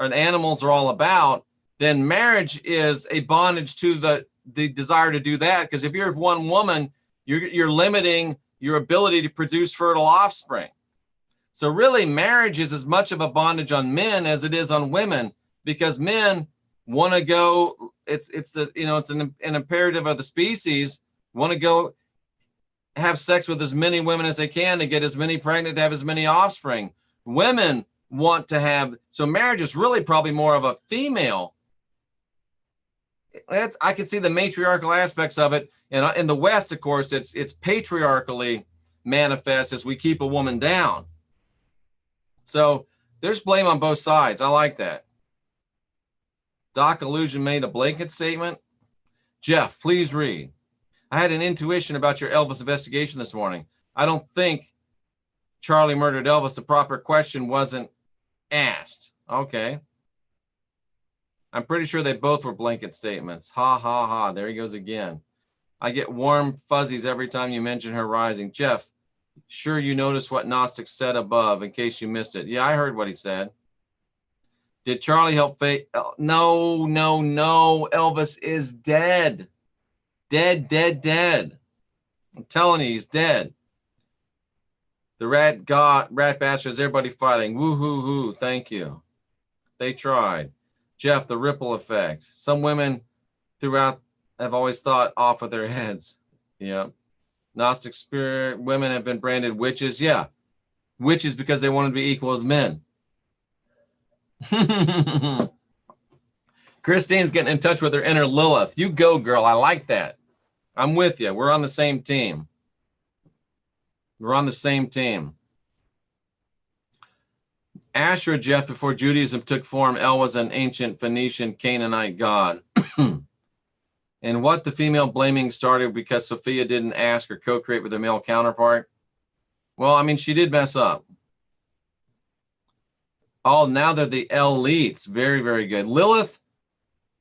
and animals are all about, then marriage is a bondage to the desire to do that. Because if you're one woman, you're limiting your ability to produce fertile offspring. So really, marriage is as much of a bondage on men as it is on women, because men want to go. It's an imperative of the species. Want to go have sex with as many women as they can to get as many pregnant, to have as many offspring. Women want to have, so marriage is really probably more of a female. I can see the matriarchal aspects of it. And in the West, of course, it's patriarchally manifest as we keep a woman down. So there's blame on both sides. I like that. Doc Illusion made a blanket statement. Jeff, please read. I had an intuition about your Elvis investigation this morning. I don't think Charlie murdered Elvis. The proper question wasn't asked. Okay. I'm pretty sure they both were blanket statements. Ha, ha, ha. There he goes again. I get warm fuzzies every time you mention her rising. Jeff, sure you noticed what Gnostic said above in case you missed it. Yeah, I heard what he said. Did Charlie help fate? No. Elvis is dead. Dead. I'm telling you, he's dead. The rat bastards, everybody fighting. Woo-hoo-hoo. Thank you. They tried. Jeff, the ripple effect. Some women throughout have always thought off of their heads. Yeah. Gnostic spirit women have been branded witches. Yeah. Witches because they wanted to be equal with men. Christine's getting in touch with her inner Lilith. You go, girl. I like that. I'm with you. We're on the same team. Asherah, Jeff, before Judaism took form, El was an ancient Phoenician Canaanite god. And what the female blaming started because Sophia didn't ask or co-create with her male counterpart. Well, I mean, she did mess up. Oh, now they're the elites. Very, very good. Lilith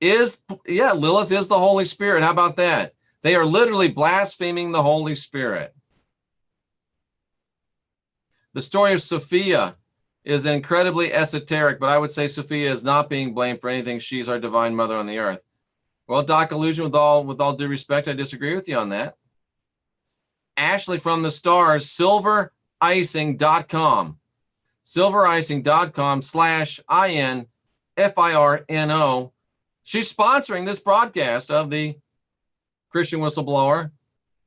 is the Holy Spirit. How about that? They are literally blaspheming the Holy Spirit. The story of Sophia is incredibly esoteric, but I would say Sophia is not being blamed for anything. She's our divine mother on the earth. Well, Doc Illusion, with all due respect, I disagree with you on that. Ashley from the stars, silvericing.com. silvericing.com/INFIRNO. She's sponsoring this broadcast of the Christian Whistleblower,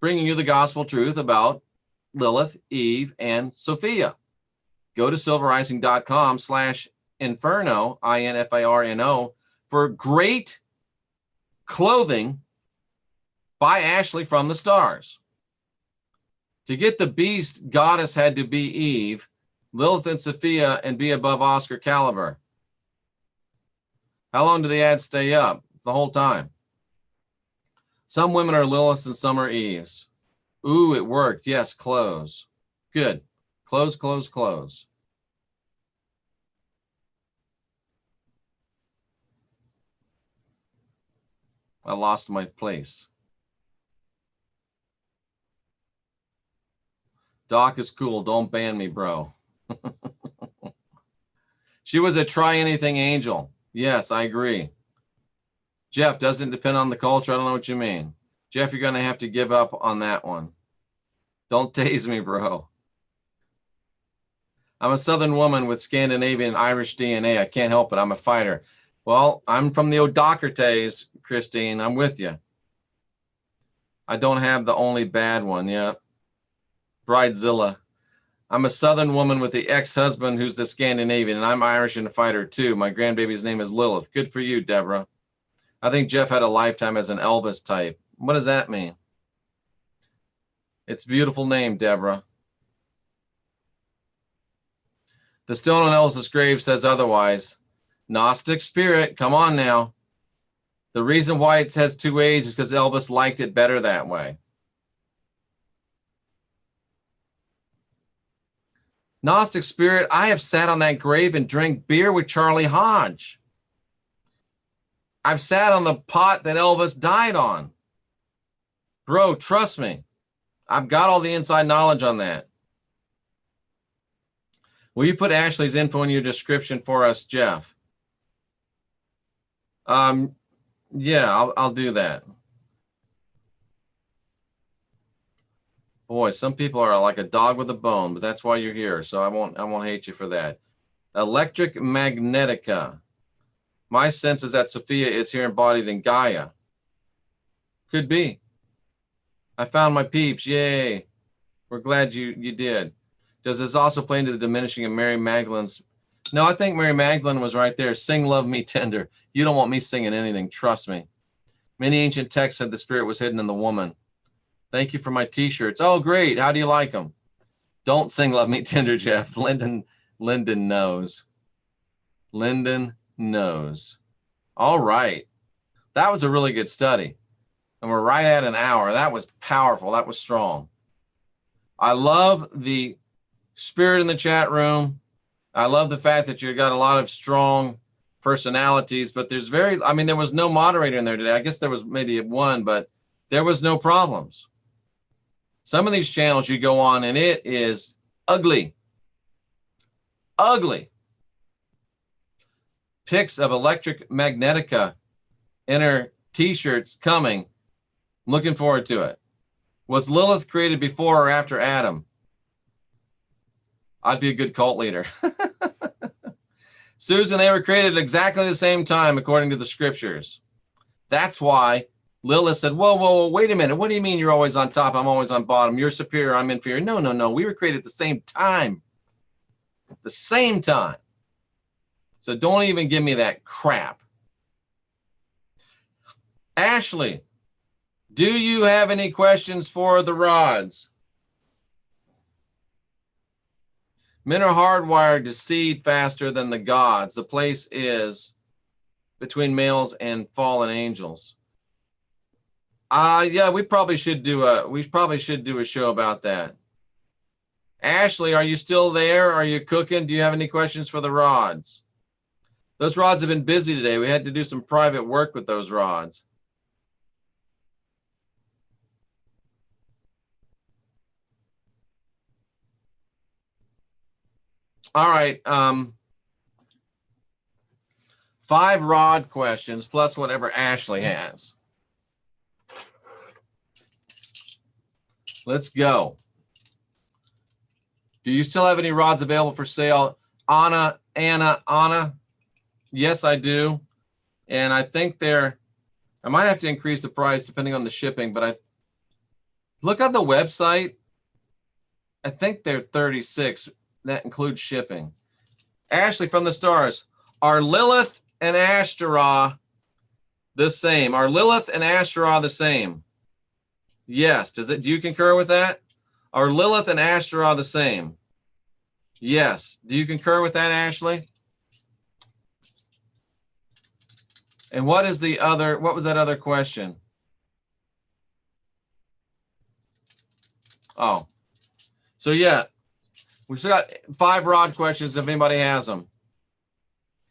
bringing you the gospel truth about Lilith, Eve, and Sophia. Go to silvericing.com/inferno, INFIRNO, for great clothing by Ashley from the stars. To get the beast, goddess had to be Eve, Lilith and Sophia, and be above Oscar caliber. How long do the ads stay up? The whole time. Some women are Liliths and some are Eves. Ooh, it worked. Yes, close. Good. Close. I lost my place. Doc is cool. Don't ban me, bro. She was a try anything angel. Yes, I agree. Jeff, doesn't depend on the culture. I don't know what you mean. Jeff, you're going to have to give up on that one. Don't tase me, bro. I'm a Southern woman with Scandinavian and Irish DNA. I can't help it. I'm a fighter. Well, I'm from the O'Dohertys, Christine. I'm with you. I don't have the only bad one yet. Bridezilla. I'm a Southern woman with the ex-husband who's the Scandinavian, and I'm Irish and a fighter too. My grandbaby's name is Lilith. Good for you, Deborah. I think Jeff had a lifetime as an Elvis type. What does that mean? It's a beautiful name, Deborah. The stone on Elvis's grave says otherwise. Gnostic spirit, come on now. The reason why it has two A's is because Elvis liked it better that way. Gnostic spirit, I have sat on that grave and drank beer with Charlie Hodge. I've sat on the pot that Elvis died on. Bro, trust me. I've got all the inside knowledge on that. Will you put Ashley's info in your description for us, Jeff? Yeah, I'll do that. Boy, some people are like a dog with a bone, but that's why you're here. So I won't hate you for that. Electric Magnetica. My sense is that Sophia is here embodied in Gaia. Could be. I found my peeps. Yay. We're glad you did. Does this also play into the diminishing of Mary Magdalene's? No, I think Mary Magdalene was right there. Sing Love Me Tender. You don't want me singing anything. Trust me. Many ancient texts said the spirit was hidden in the woman. Thank you for my t-shirts. Oh, great. How do you like them? Don't sing Love Me Tender, Jeff. Lyndon knows. Lyndon knows. All right. That was a really good study. And we're right at an hour. That was powerful. That was strong. I love the spirit in the chat room. I love the fact that you got a lot of strong personalities, but there was no moderator in there today. I guess there was maybe one, but there was no problems. Some of these channels you go on and it is ugly. Ugly. Pics of Electric Magnetica in her t-shirts coming. I'm looking forward to it. Was Lilith created before or after Adam? I'd be a good cult leader. Susan, they were created at exactly the same time, according to the scriptures. That's why Lilith said, whoa, wait a minute. What do you mean you're always on top? I'm always on bottom. You're superior. I'm inferior. No. We were created at the same time. The same time. So don't even give me that crap. Ashley, do you have any questions for the rods? Men are hardwired to seed faster than the gods. The place is between males and fallen angels. Yeah, we probably should do a show about that. Ashley, are you still there? Are you cooking? Do you have any questions for the rods? Those rods have been busy today. We had to do some private work with those rods. All right. 5 rod questions plus whatever Ashley has. Let's go. Do you still have any rods available for sale? Anna. Yes, I do. And I think I might have to increase the price depending on the shipping, but look on the website. I think they're 36. That includes shipping. Ashley from the stars. Are Lilith and Ashtaroth the same? Are Lilith and Ashtaroth the same? Yes. Do you concur with that? Are Lilith and Ashtaroth the same? Yes. Do you concur with that, Ashley? And what was that other question? Oh. So yeah. We've still got 5 rod questions if anybody has them.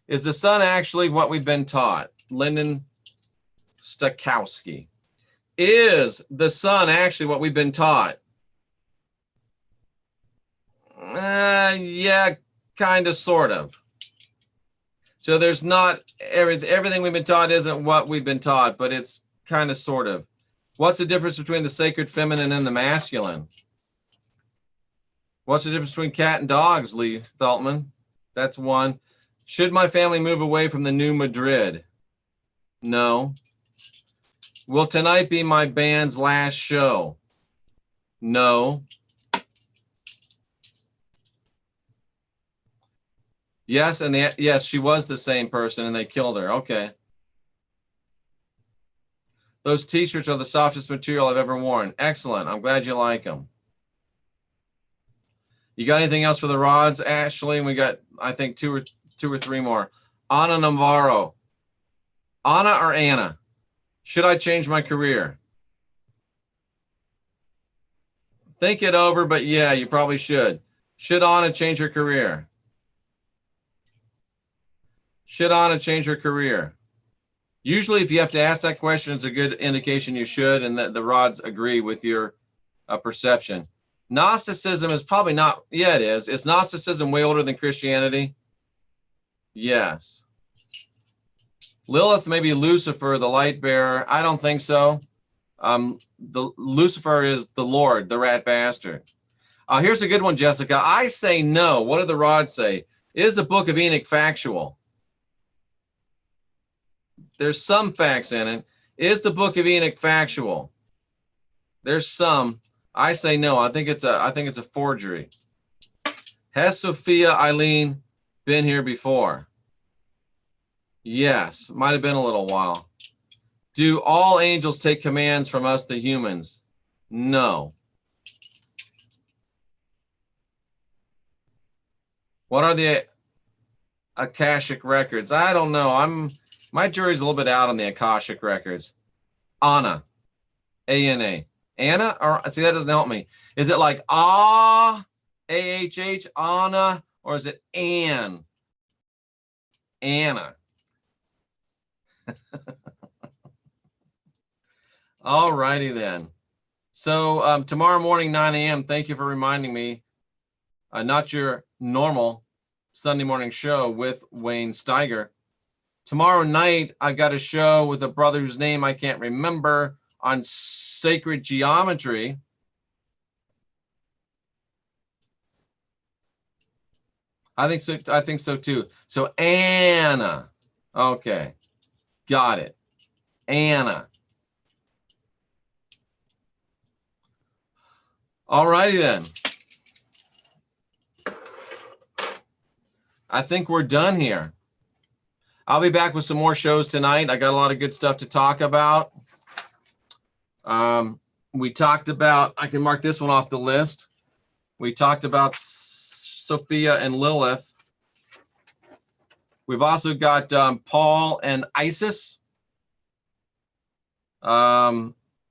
Is the sun actually what we've been taught? Lyndon Stakowski. Is the sun actually what we've been taught? Yeah, kind of, sort of. So there's not everything we've been taught isn't what we've been taught, but it's kind of, sort of. What's the difference between the sacred feminine and the masculine? What's the difference between cat and dogs, Lee Theltman? That's one. Should my family move away from the New Madrid? No. Will tonight be my band's last show? No. Yes, yes, she was the same person and they killed her. Okay. Those t-shirts are the softest material I've ever worn. Excellent. I'm glad you like them. You got anything else for the rods, Ashley? We got, I think, two or three more. Anna Navarro. Anna or Anna? Should I change my career? Think it over, but yeah, you probably should. Should Anna change her career? Should Anna change her career? Usually, if you have to ask that question, it's a good indication you should, and that the rods agree with your perception. Gnosticism is probably not. Yeah, it is. Is Gnosticism way older than Christianity? Yes. Lilith may be Lucifer, the light bearer. I don't think so. The Lucifer is the Lord, the rat bastard. Here's a good one, Jessica. I say no. What do the rods say? Is the Book of Enoch factual? There's some facts in it. Is the Book of Enoch factual? There's some. I say no. I think it's a forgery. Has Sophia Eileen been here before? Yes, might have been a little while. Do all angels take commands from us, the humans? No. What are the Akashic records? I don't know. My jury's a little bit out on the Akashic records. Anna, A-N-A. Anna? Or see, that doesn't help me. Is it like A-H-H, Anna, or is it Ann? Anna. All righty then. So tomorrow morning, 9 a.m., thank you for reminding me, not your normal Sunday morning show with Wayne Steiger. Tomorrow night, I've got a show with a brother whose name I can't remember on sacred geometry. I think so too. So Anna. Okay. Got it. Anna. All righty then. I think we're done here. I'll be back with some more shows tonight. I got a lot of good stuff to talk about. We talked about, I can mark this one off the list. We talked about Sophia and Lilith. We've also got Paul and Isis.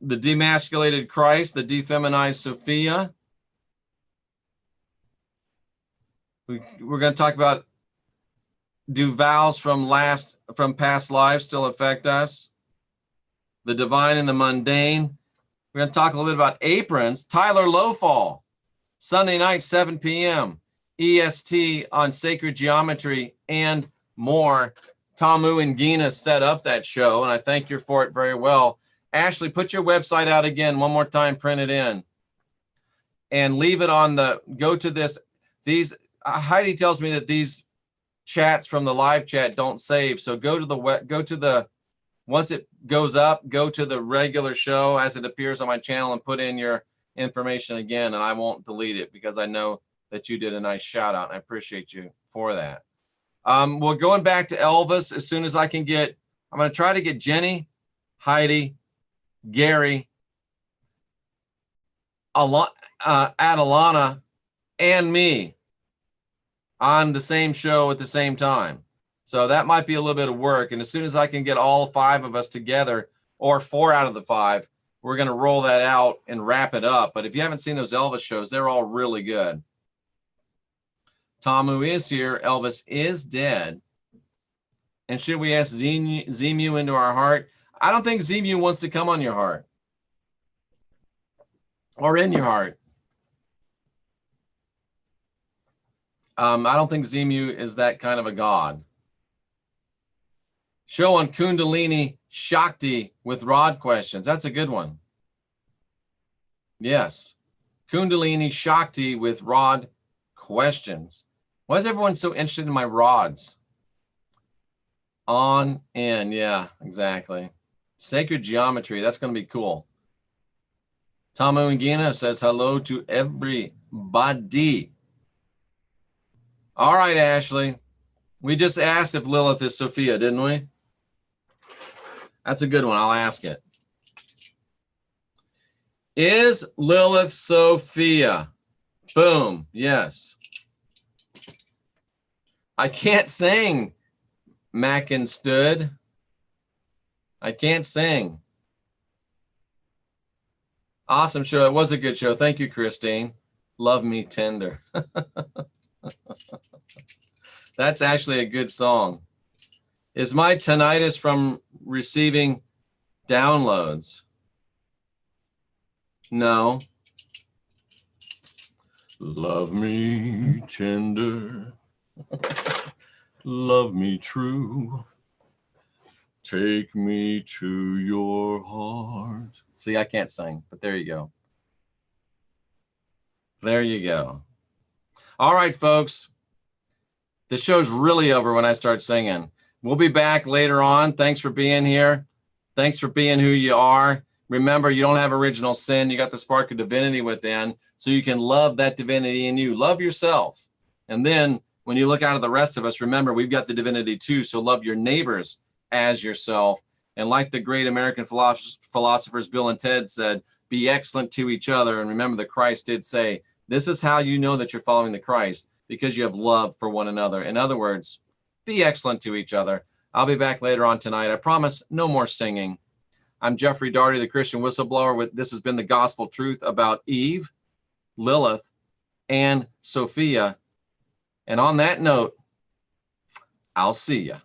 The demasculated Christ, the defeminized Sophia. We're going to talk about, do vows from past lives still affect us? The divine and the mundane. We're going to talk a little bit about aprons. Tyler Lowfall, Sunday night, 7 p.m. EST on Sacred Geometry and more. Tamu and Gina set up that show, and I thank you for it very well. Ashley, put your website out again one more time, print it in. And leave it on the, go to this. These, Heidi tells me that these chats from the live chat don't save. So go to the, once it goes up, go to the regular show as it appears on my channel and put in your information again, and I won't delete it because I know that you did a nice shout out. And I appreciate you for that. We're going back to Elvis as soon as I can get, I'm going to try to get Jenny, Heidi, Gary, Adelana, and me on the same show at the same time. So that might be a little bit of work. And as soon as I can get all 5 of us together, or 4 out of the 5, we're going to roll that out and wrap it up. But if you haven't seen those Elvis shows, they're all really good. Tamu is here. Elvis is dead. And should we ask Zemu into our heart? I don't think Zemu wants to come on your heart or in your heart. I don't think Zemu is that kind of a god. Show on Kundalini Shakti with Rod questions. That's a good one. Yes. Kundalini Shakti with Rod questions. Why is everyone so interested in my rods? On, in, yeah, exactly. Sacred geometry, that's going to be cool. Tamu Ngina says hello to everybody. All right, Ashley. We just asked if Lilith is Sophia, didn't we? That's a good one. I'll ask it. Is Lilith Sophia? Boom. Yes. I can't sing, Mackin stood. I can't sing. Awesome show. It was a good show. Thank you, Christine. Love Me Tender. That's actually a good song. Is my tinnitus from receiving downloads? No. Love me tender. Love me true. Take me to your heart. See, I can't sing, but there you go. There you go. All right, folks. The show's really over when I start singing. We'll be back later on. Thanks for being here. Thanks for being who you are. Remember, you don't have original sin. You got the spark of divinity within, so you can love that divinity in you. Love yourself. And then when you look out at the rest of us, remember, we've got the divinity too, so love your neighbors as yourself. And like the great American philosophers Bill and Ted said, be excellent to each other. And remember that Christ did say, this is how you know that you're following the Christ, because you have love for one another. In other words, be excellent to each other. I'll be back later on tonight. I promise no more singing. I'm Jeffrey Daugherty, the Christian Whistleblower. This has been the gospel truth about Eve, Lilith, and Sophia. And on that note, I'll see you.